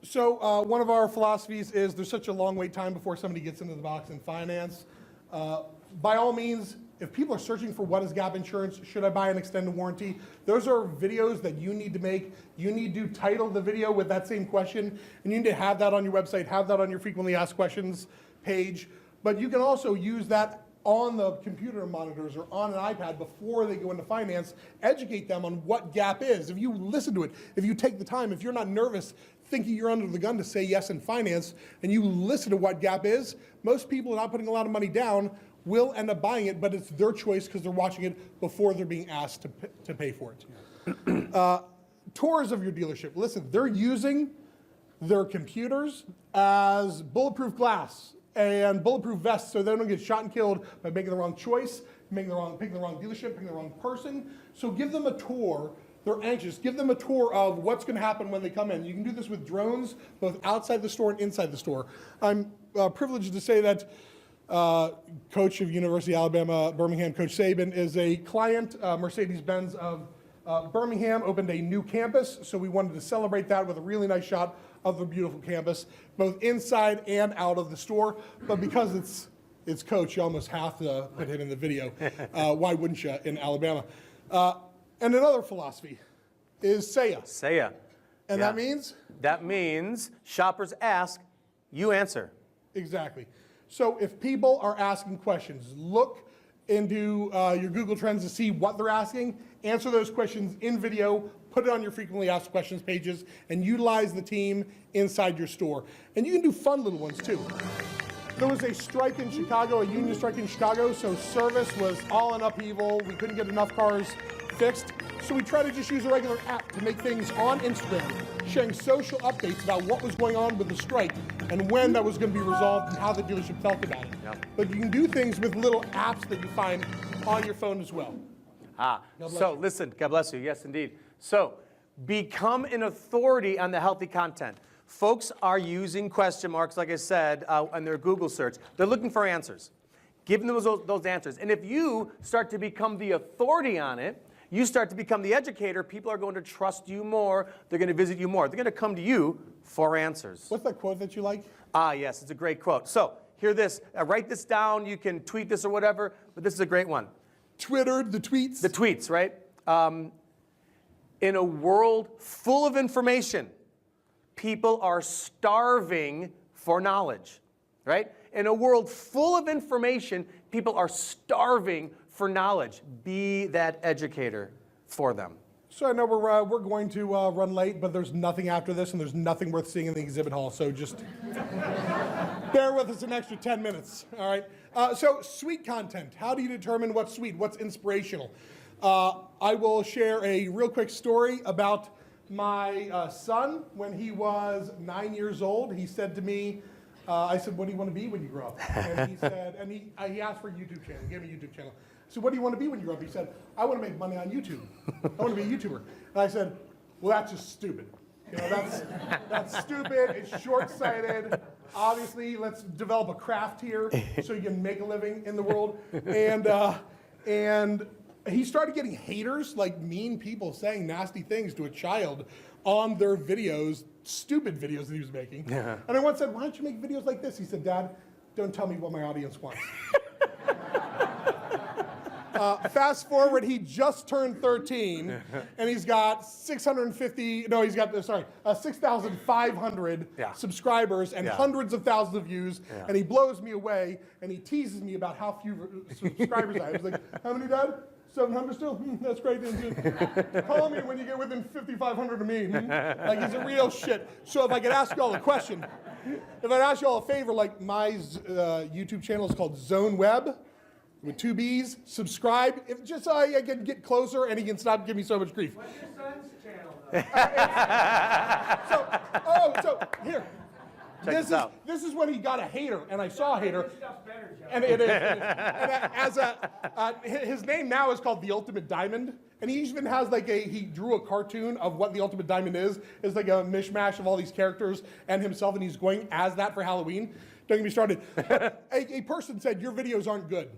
So one of our philosophies is there's such a long wait time before somebody gets into the box in finance. By all means, if people are searching for what is gap insurance, should I buy an extended warranty, those are videos that you need to make. You need to title the video with that same question, and you need to have that on your website, have that on your frequently asked questions page. But you can also use that on the computer monitors or on an iPad before they go into finance, educate them on what gap is. If you listen to it, if you take the time, if you're not nervous thinking you're under the gun to say yes in finance, and you listen to what gap is, most people not putting a lot of money down will end up buying it, but it's their choice because they're watching it before they're being asked to pay for it. Tours of your dealership. Listen, they're using their computers as bulletproof glass and bulletproof vests so they don't get shot and killed by making the wrong choice, picking the wrong dealership, picking the wrong person. So give them a tour. They're anxious. Give them a tour of what's going to happen when they come in. You can do this with drones, both outside the store and inside the store. I'm privileged to say that coach of University of Alabama, Birmingham, Coach Saban, is a client. Mercedes-Benz of Birmingham opened a new campus, so we wanted to celebrate that with a really nice shot of the beautiful campus, both inside and out of the store. But because it's Coach, you almost have to put him in the video. Why wouldn't you in Alabama? And another philosophy is Saya. Saya. And that means? That means shoppers ask, you answer. Exactly. So if people are asking questions, look into your Google Trends to see what they're asking, answer those questions in video, put it on your frequently asked questions pages, and utilize the team inside your store. And you can do fun little ones too. There was a strike in Chicago, a union strike in Chicago, so service was all in upheaval. We couldn't get enough cars fixed. So we tried to just use a regular app to make things on Instagram, sharing social updates about what was going on with the strike and when that was going to be resolved and how the dealership felt about it. Yep. But you can do things with little apps that you find on your phone as well. So listen, God bless you, yes indeed. So become an authority on the healthy content. Folks are using question marks, like I said, on their Google search. They're looking for answers. Give them those answers. And if you start to become the authority on it, you start to become the educator, people are going to trust you more, they're going to visit you more. They're going to come to you for answers. What's that quote that you like? Yes, it's a great quote. So hear this, write this down, you can tweet this or whatever, but this is a great one. Twitter, the tweets. The tweets, right? In a world full of information, people are starving for knowledge, right? In a world full of information, people are starving for knowledge. Be that educator for them. So I know we're going to run late, but there's nothing after this, and there's nothing worth seeing in the exhibit hall, so just bear with us an extra 10 minutes, all right? So sweet content. How do you determine what's sweet, what's inspirational? I will share a real quick story about my son. When he was 9 years old, he said to me, I said, what do you want to be when you grow up? And he said, and he asked for a YouTube channel, he gave me a YouTube channel. So what do you want to be when you grow up? He said, I want to make money on YouTube. I want to be a YouTuber. And I said, well, that's just stupid. You know, that's stupid, it's short-sighted. Obviously, let's develop a craft here so you can make a living in the world. And he started getting haters, like mean people saying nasty things to a child on their videos, stupid videos that he was making. Yeah. And I once said, why don't you make videos like this? He said, Dad, don't tell me what my audience wants. Fast forward, he just turned 13, and he's got 6,500 subscribers and hundreds of thousands of views, and he blows me away, and he teases me about how few subscribers I have. He's like, how many, Dad? 700 still? That's great. Call me when you get within 5,500 of me. Like, he's a real shit. So if I could ask you all a question, if I'd ask you all a favor, like my YouTube channel is called Zone Webb, with 2 B's, subscribe, if just so I can get closer and he can stop giving me so much grief. What's your son's channel, though? So here. This is when he got a hater, and I saw a hater. And it is. And his name now is called The Ultimate Diamond, and he even has he drew a cartoon of what the Ultimate Diamond is. It's like a mishmash of all these characters and himself, and he's going as that for Halloween. Don't get me started. A person said, your videos aren't good.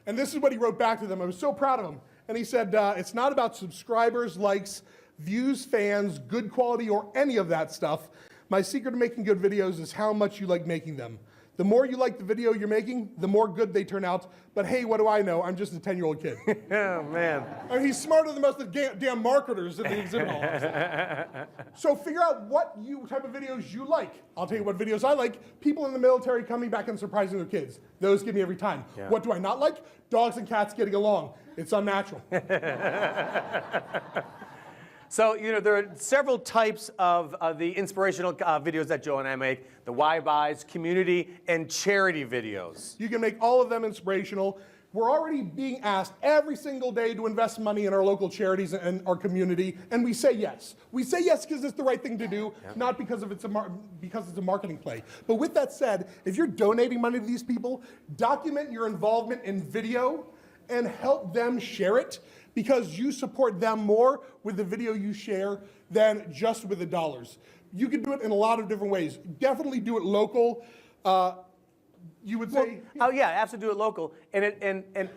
And this is what he wrote back to them. I was so proud of him. And he said, it's not about subscribers, likes, views, fans, good quality, or any of that stuff. My secret to making good videos is how much you like making them. The more you like the video you're making, the more good they turn out. But hey, what do I know? I'm just a 10-year-old kid. Oh, man. I mean, he's smarter than most of the damn marketers in the exhibit hall. So figure out what type of videos you like. I'll tell you what videos I like. People in the military coming back and surprising their kids. Those give me every time. Yeah. What do I not like? Dogs and cats getting along. It's unnatural. So, there are several types of the inspirational videos that Joe and I make. The why buys, community, and charity videos. You can make all of them inspirational. We're already being asked every single day to invest money in our local charities and our community, and we say yes. We say yes because it's the right thing to do, not because it's a marketing play. But with that said, if you're donating money to these people, document your involvement in video and help them share it, because you support them more with the video you share than just with the dollars. You can do it in a lot of different ways. Definitely do it local. You would say, oh yeah, absolutely do it local. And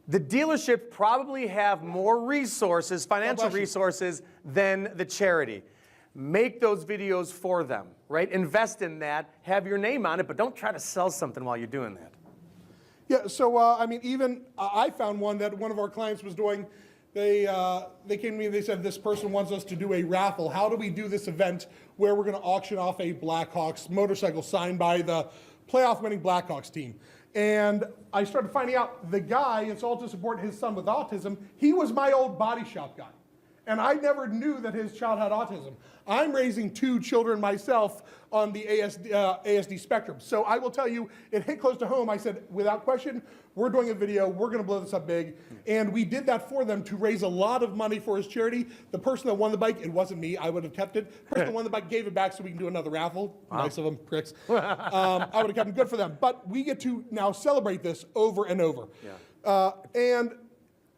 the dealerships probably have more resources, financial resources, than the charity. Make those videos for them, right? Invest in that, have your name on it, but don't try to sell something while you're doing that. yeah, so I mean, even I found one that one of our clients was doing. They came to me and they said, this person wants us to do a raffle. How do we do this event where we're going to auction off a Blackhawks motorcycle signed by the playoff winning Blackhawks team? And I started finding out the guy, it's all to support his son with autism. He was my old body shop guy. And I never knew that his child had autism. I'm raising 2 children myself on the ASD spectrum. So I will tell you, it hit close to home. I said, without question, we're doing a video. We're going to blow this up big. And we did that for them to raise a lot of money for his charity. The person that won the bike, it wasn't me. I would have kept it. The person that won the bike gave it back so we can do another raffle. Wow. Nice of them, pricks. I would have kept it. Good for them. But we get to now celebrate this over and over. Yeah. And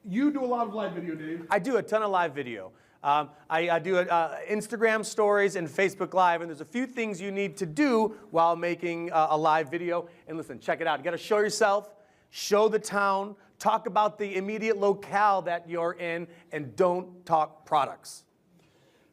you do a lot of live video, Dave. I do a ton of live video. I do Instagram stories and Facebook Live, and there's a few things you need to do while making a live video. And listen, check it out. You got to show yourself, show the town, talk about the immediate locale that you're in, and don't talk products.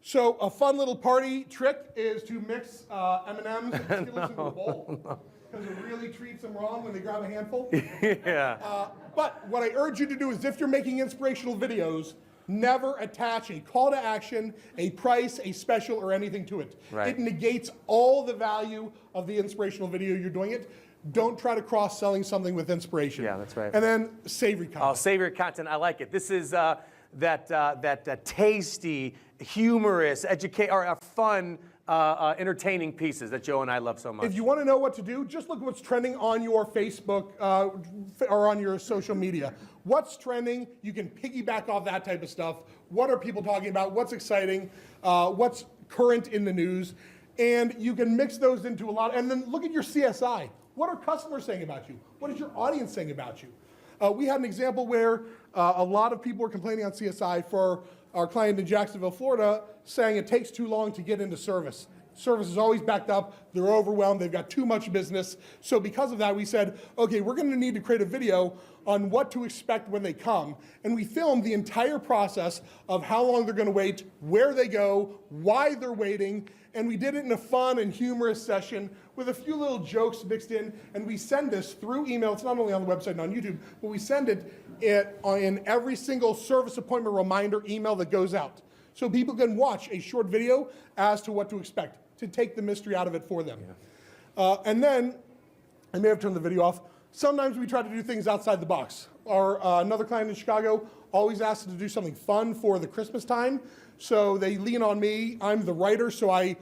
So a fun little party trick is to mix M&Ms and Skittles into a bowl. Because it really treats them wrong when they grab a handful. Yeah. But what I urge you to do is if you're making inspirational videos, never attach a call to action, a price, a special, or anything to it. Right. It negates all the value of the inspirational video you're doing it. Don't try to cross-selling something with inspiration. Yeah, that's right. And then savory content. Oh, savory content, I like it. This is that tasty, humorous, fun, entertaining pieces that Joe and I love so much. If you want to know what to do, just look at what's trending on your Facebook or on your social media. What's trending? You can piggyback off that type of stuff. What are people talking about? What's exciting? What's current in the news? And you can mix those into a lot. And then look at your CSI. What are customers saying about you? What is your audience saying about you? We had an example where a lot of people were complaining on CSI for our client in Jacksonville, Florida, saying it takes too long to get into service. Service is always backed up. They're overwhelmed. They've got too much business. So because of that, we said, okay, we're going to need to create a video on what to expect when they come. And we filmed the entire process of how long they're going to wait, where they go, why they're waiting. And we did it in a fun and humorous session with a few little jokes mixed in. And we send this through email. It's not only on the website and on YouTube, but we send it in every single service appointment reminder email that goes out. So people can watch a short video as to what to expect, to take the mystery out of it for them. Yeah. And then, I may have turned the video off, sometimes we try to do things outside the box. Another client in Chicago always asks us to do something fun for the Christmas time, so they lean on me. I'm the writer, so I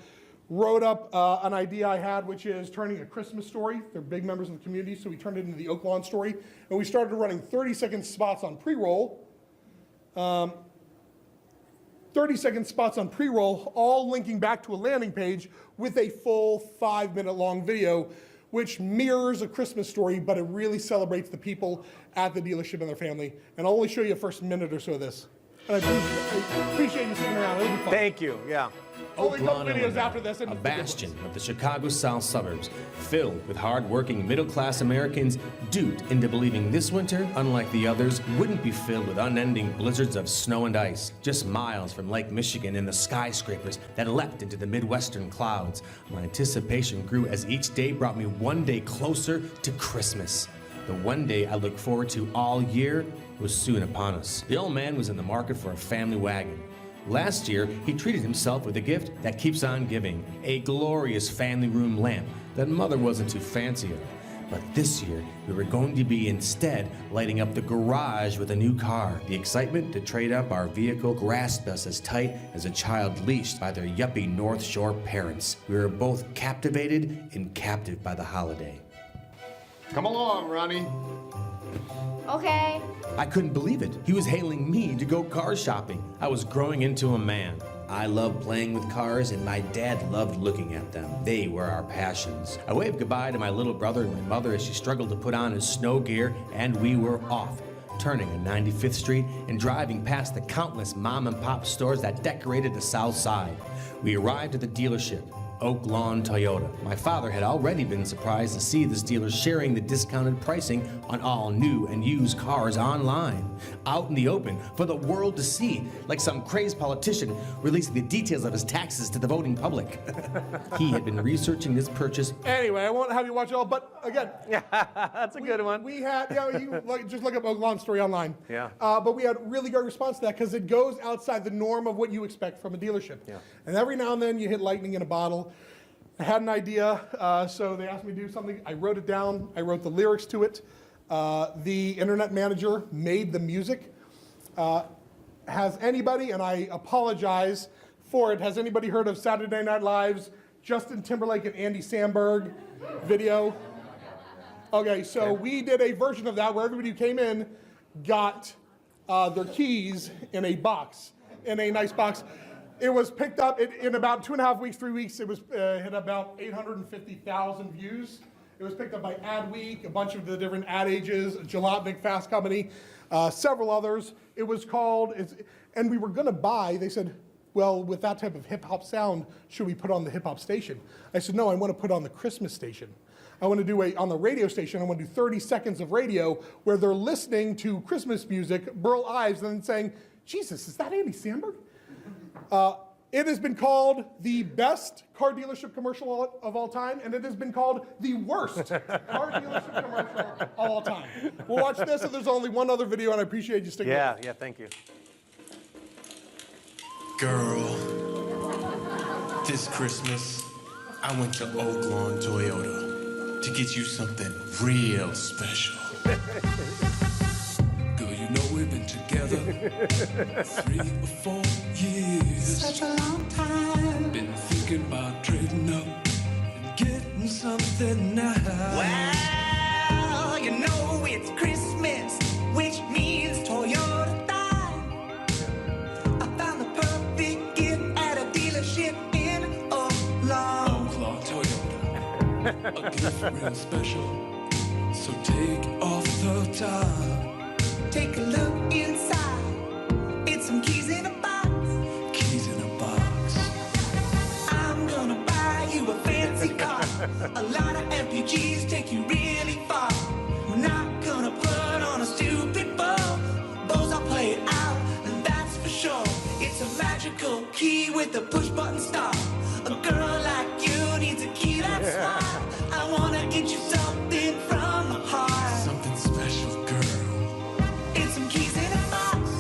wrote up an idea I had, which is turning a Christmas story. They're big members of the community, so we turned it into the Oak Lawn story. And we started running 30-second spots on pre-roll. 30-second spots on pre-roll, all linking back to a landing page with a full 5-minute long video, which mirrors a Christmas story, but it really celebrates the people at the dealership and their family. And I'll only show you a first minute or so of this. And I appreciate you sticking around. It'll be fun. Thank you, yeah. Only a couple Lawn, videos Illinois, after this, and a it's the good bastion of the Chicago South suburbs, filled with hard-working middle-class Americans duped into believing this winter, unlike the others, wouldn't be filled with unending blizzards of snow and ice. Just miles from Lake Michigan and the skyscrapers that leapt into the Midwestern clouds, my anticipation grew as each day brought me one day closer to Christmas. The one day I look forward to all year was soon upon us. The old man was in the market for a family wagon. Last year, he treated himself with a gift that keeps on giving, a glorious family room lamp that Mother wasn't too fancy of. But this year, we were going to be instead lighting up the garage with a new car. The excitement to trade up our vehicle grasped us as tight as a child leashed by their yuppie North Shore parents. We were both captivated and captive by the holiday. Come along, Ronnie. Okay. I couldn't believe it. He was hailing me to go car shopping. I was growing into a man. I loved playing with cars, and my dad loved looking at them. They were our passions. I waved goodbye to my little brother and my mother as she struggled to put on his snow gear, and we were off, turning on 95th Street and driving past the countless mom and pop stores that decorated the South Side. We arrived at the dealership, Oak Lawn Toyota. My father had already been surprised to see this dealer sharing the discounted pricing on all new and used cars online, out in the open for the world to see, like some crazed politician releasing the details of his taxes to the voting public. He had been researching this purchase. Anyway, I won't have you watch it all, but again, that's a good one. We had, just look up Oak Lawn story online. Yeah. But we had really great response to that because it goes outside the norm of what you expect from a dealership. Yeah. And every now and then you hit lightning in a bottle. I had an idea, so they asked me to do something. I wrote it down. I wrote the lyrics to it. The internet manager made the music. Has anybody, and I apologize for it, has anybody heard of Saturday Night Live's Justin Timberlake and Andy Samberg video? Okay, so we did a version of that where everybody who came in got their keys in a box, in a nice box. It was picked up in about 2.5 weeks, 3 weeks. It was hit about 850,000 views. It was picked up by Adweek, a bunch of the different ad ages, Jalopnik, Fast Company, several others. It was called, and we were going to buy, they said, well, with that type of hip hop sound, should we put on the hip hop station? I said, no, I want to put on the Christmas station. I want to do on the radio station, I want to do 30 seconds of radio where they're listening to Christmas music, Burl Ives, and then saying, Jesus, is that Andy Samberg? It has been called the best car dealership commercial of all time, and it has been called the worst car dealership commercial of all time. We'll watch this, and there's only one other video, and I appreciate you sticking with it. Yeah, thank you. Girl, this Christmas, I went to Oak Lawn Toyota to get you something real special. We've been together 3 or 4 years. Such a long time. Been thinking about trading up and getting something nice. Well, you know it's Christmas, which means Toyota time. I found the perfect gift at a dealership in Oak Lawn. Oak Lawn Toyota. A gift real special. So take off the top. Take a look inside. It's some keys in a box. Keys in a box. I'm gonna buy you a fancy car. A lot of MPGs take you really far. We're not gonna put on a stupid bow. Bows, I'll play it out, and that's for sure. It's a magical key with a push button start. A girl like you needs a key that's smart. I wanna get you something from the heart. Something special, girl. It's some keys in a box.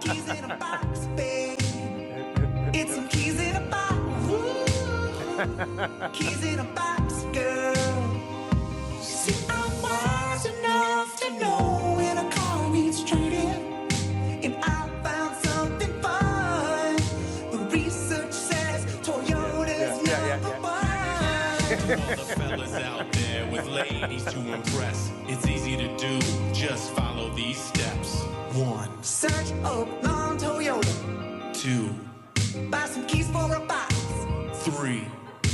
Keys in a box, babe. It's some keys in a box. Woo. Keys in a box, girl. See, I'm wise enough to know when a car needs trading. And I found something fun. The research says Toyota's number one. All the fellas out there with ladies to impress. It's easy to do, just follow these steps. 1. Search Oak Lawn Toyota. 2. Buy some keys for a box. 3.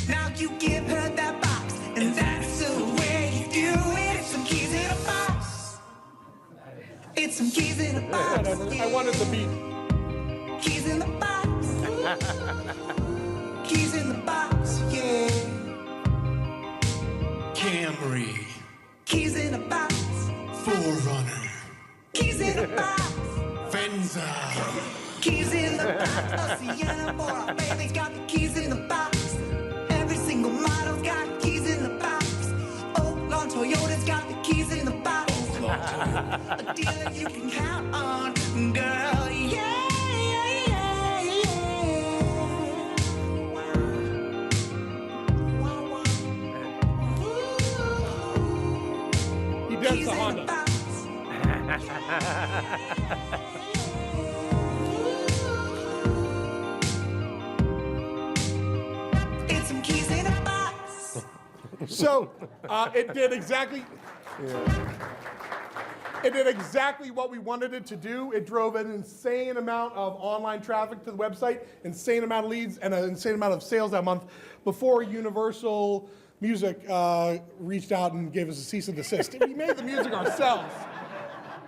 Now you give her that box, and that's the way you do it. It's some keys in a box. It's some keys in a box. Whatever. I wanted the beat. Keys in the box. Keys in the box, yeah. Camry, Keys in the box. 4Runner, Keys in the box. Venza, Keys in the box. A Sienna for our baby's got the keys in the box. Every single model's got keys in the box. Oaklawn Toyota's got the keys in the box. A dealer you can count on, girl. Yeah, yeah, yeah, yeah. He did the Honda. It's some keys in a box. So it did exactly. It did exactly what we wanted it to do. It drove an insane amount of online traffic to the website, insane amount of leads, and an insane amount of sales that month before Universal Music reached out and gave us a cease and desist. We made the music ourselves.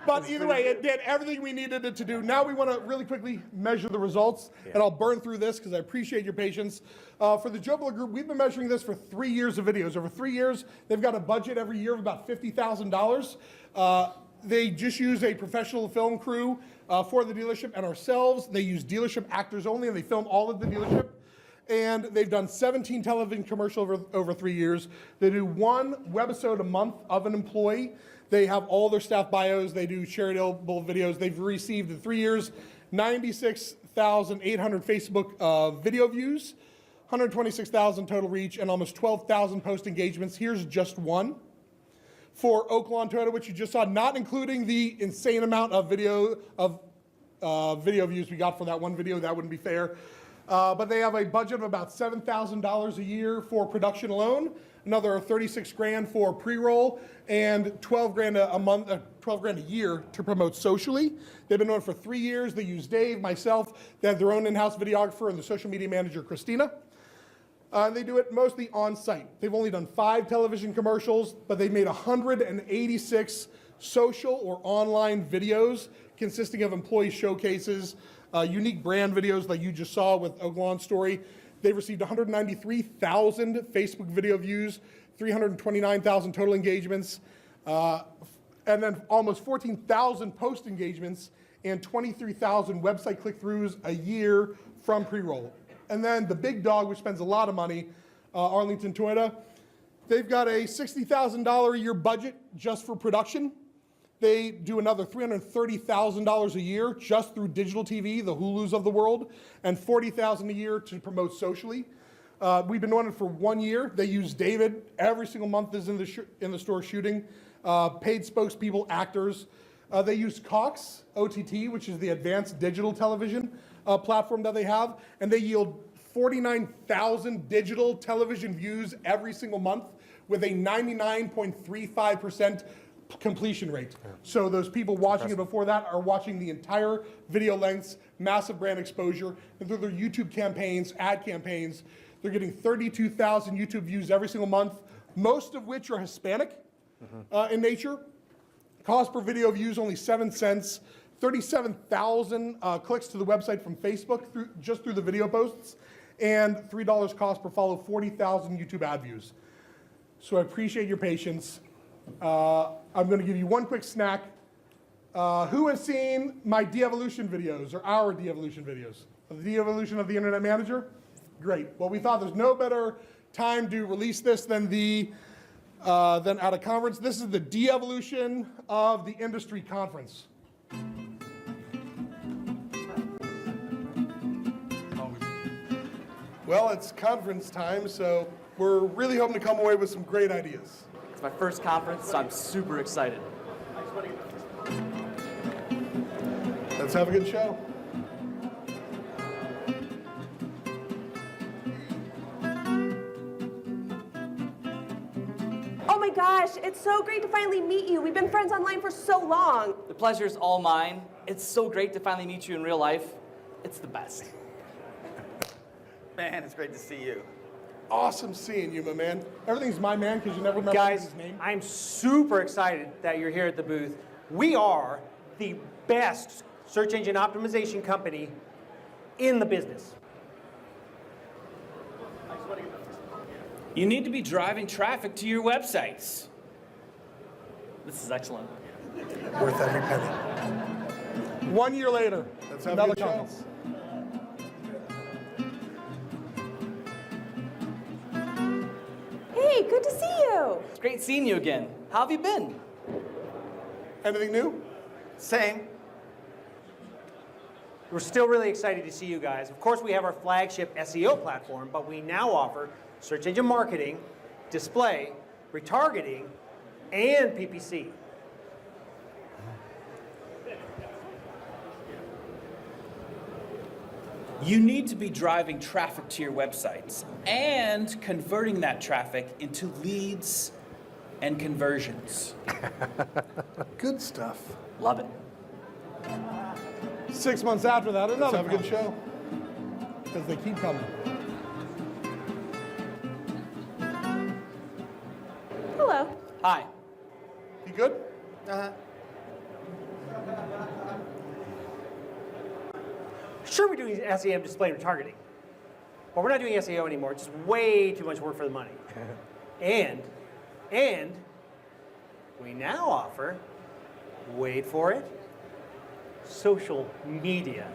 But either way, it did everything we needed it to do. Now we want to really quickly measure the results, and I'll burn through this because I appreciate your patience. For the Joe Buller Group, we've been measuring this for 3 years of videos. Over 3 years, they've got a budget every year of about $50,000. They just use a professional film crew for the dealership and ourselves. They use dealership actors only, and they film all of the dealership. And they've done 17 television commercials over 3 years. They do 1 webisode a month of an employee. They have all their staff bios. They do shareable videos. They've received in 3 years 96,800 Facebook video views, 126,000 total reach, and almost 12,000 post engagements. Here's just one. For Oaklawn Toyota, which you just saw, not including the insane amount of video views we got for that one video. That wouldn't be fair. But they have a budget of about $7,000 a year for production alone, another 36 grand for pre-roll, and 12 grand a month, 12 grand a year to promote socially. They've been doing it for 3 years. They use Dave, myself. They have their own in-house videographer and the social media manager, Christina. They do it mostly on site. They've only done 5 television commercials, but they made 186 social or online videos consisting of employee showcases, unique brand videos like you just saw with Oaklawn's story. They've received 193,000 Facebook video views, 329,000 total engagements, and then almost 14,000 post engagements and 23,000 website click-throughs a year from pre-roll. And then the big dog, which spends a lot of money, Arlington Toyota, they've got a $60,000 a year budget just for production. They do another $330,000 a year just through digital TV, the Hulus of the world, and $40,000 a year to promote socially. We've been doing it for 1 year. They use David every single month is in the store shooting, paid spokespeople, actors. They use Cox OTT, which is the advanced digital television platform that they have, and they yield 49,000 digital television views every single month with a 99.35% completion rate. So those people watching it before that are watching the entire video lengths, massive brand exposure, and through their YouTube campaigns, ad campaigns, they're getting 32,000 YouTube views every single month, most of which are Hispanic in nature. Cost per video view is only 7 cents. 37,000 clicks to the website from Facebook just through the video posts, and $3 cost per follow, 40,000 YouTube ad views. So I appreciate your patience. I'm going to give you one quick snack. Who has seen my de-evolution videos, or our de-evolution videos? The de-evolution of the Internet Manager? Great. Well, we thought there's no better time to release this than at a conference. This is the de-evolution of the industry conference. Well, it's conference time, so we're really hoping to come away with some great ideas. It's my first conference, so I'm super excited. Let's have a good show. Oh my gosh, it's so great to finally meet you. We've been friends online for so long. The pleasure is all mine. It's so great to finally meet you in real life. It's the best. Man, it's great to see you. Awesome seeing you, my man. Everything's my man because you never remember Guys, his name. I'm super excited that you're here at the booth. We are the best search engine optimization company in the business. You need to be driving traffic to your websites. This is excellent. Worth every penny. 1 year later, Let's have a another good show. conference. Hey, good to see you. It's great seeing you again. How have you been? Anything new? Same. We're still really excited to see you guys. Of course, we have our flagship SEO platform, but we now offer search engine marketing, display, retargeting, and PPC. You need to be driving traffic to your websites and converting that traffic into leads and conversions. Good stuff. Love it. 6 months after that, another Let's have a good show. because they keep coming. Hello. Hi. You good? Sure, we're doing SEM display and retargeting, but we're not doing SEO anymore. It's just way too much work for the money. and we now offer, wait for it, social media.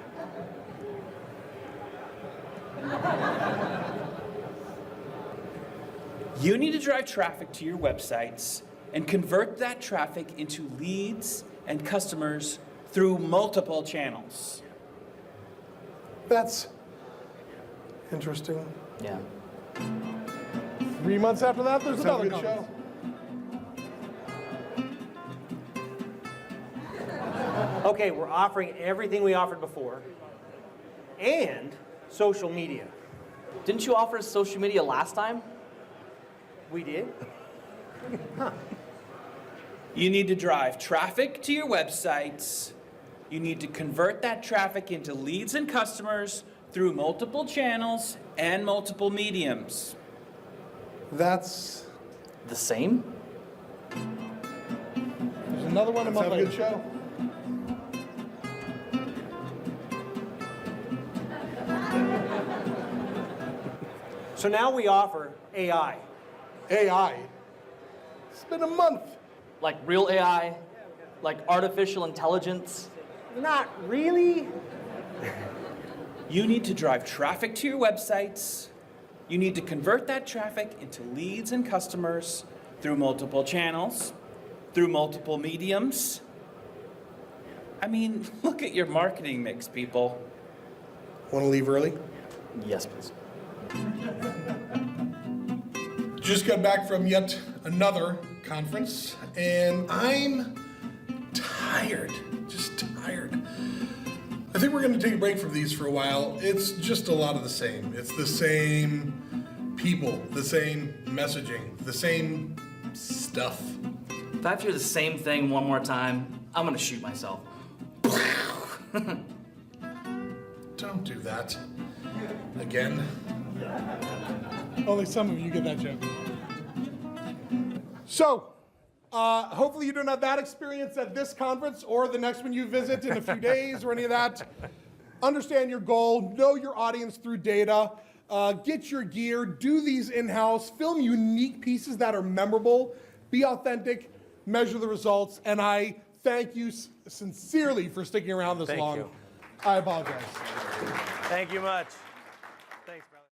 You need to drive traffic to your websites and convert that traffic into leads and customers through multiple channels. That's interesting. Yeah. 3 months after that, there's Let's have a another good show. conference. Okay, we're offering everything we offered before, and social media. Didn't you offer us social media last time? We did? You need to drive traffic to your websites. You need to convert that traffic into leads and customers through multiple channels and multiple mediums. That's the same? There's another one a Let's month have a later. good show. So now we offer AI. AI. It's been a month. Like real AI? Like artificial intelligence? Not really. You need to drive traffic to your websites. You need to convert that traffic into leads and customers through multiple channels, through multiple mediums. I mean, look at your marketing mix, people. Want to leave early? Yes, please. Just got back from yet another conference, and I'm tired. Just tired. I think we're going to take a break from these for a while. It's just a lot of the same. It's the same people, the same messaging, the same stuff. If I have to hear the same thing one more time, I'm gonna shoot myself. Don't do that. Again. Only some of you get that joke. So, hopefully you don't have that experience at this conference or the next one you visit in a few days or any of that. Understand your goal, know your audience through data, get your gear, do these in-house, film unique pieces that are memorable, be authentic, measure the results, and I thank you sincerely for sticking around this long. You. I apologize. Thank you much.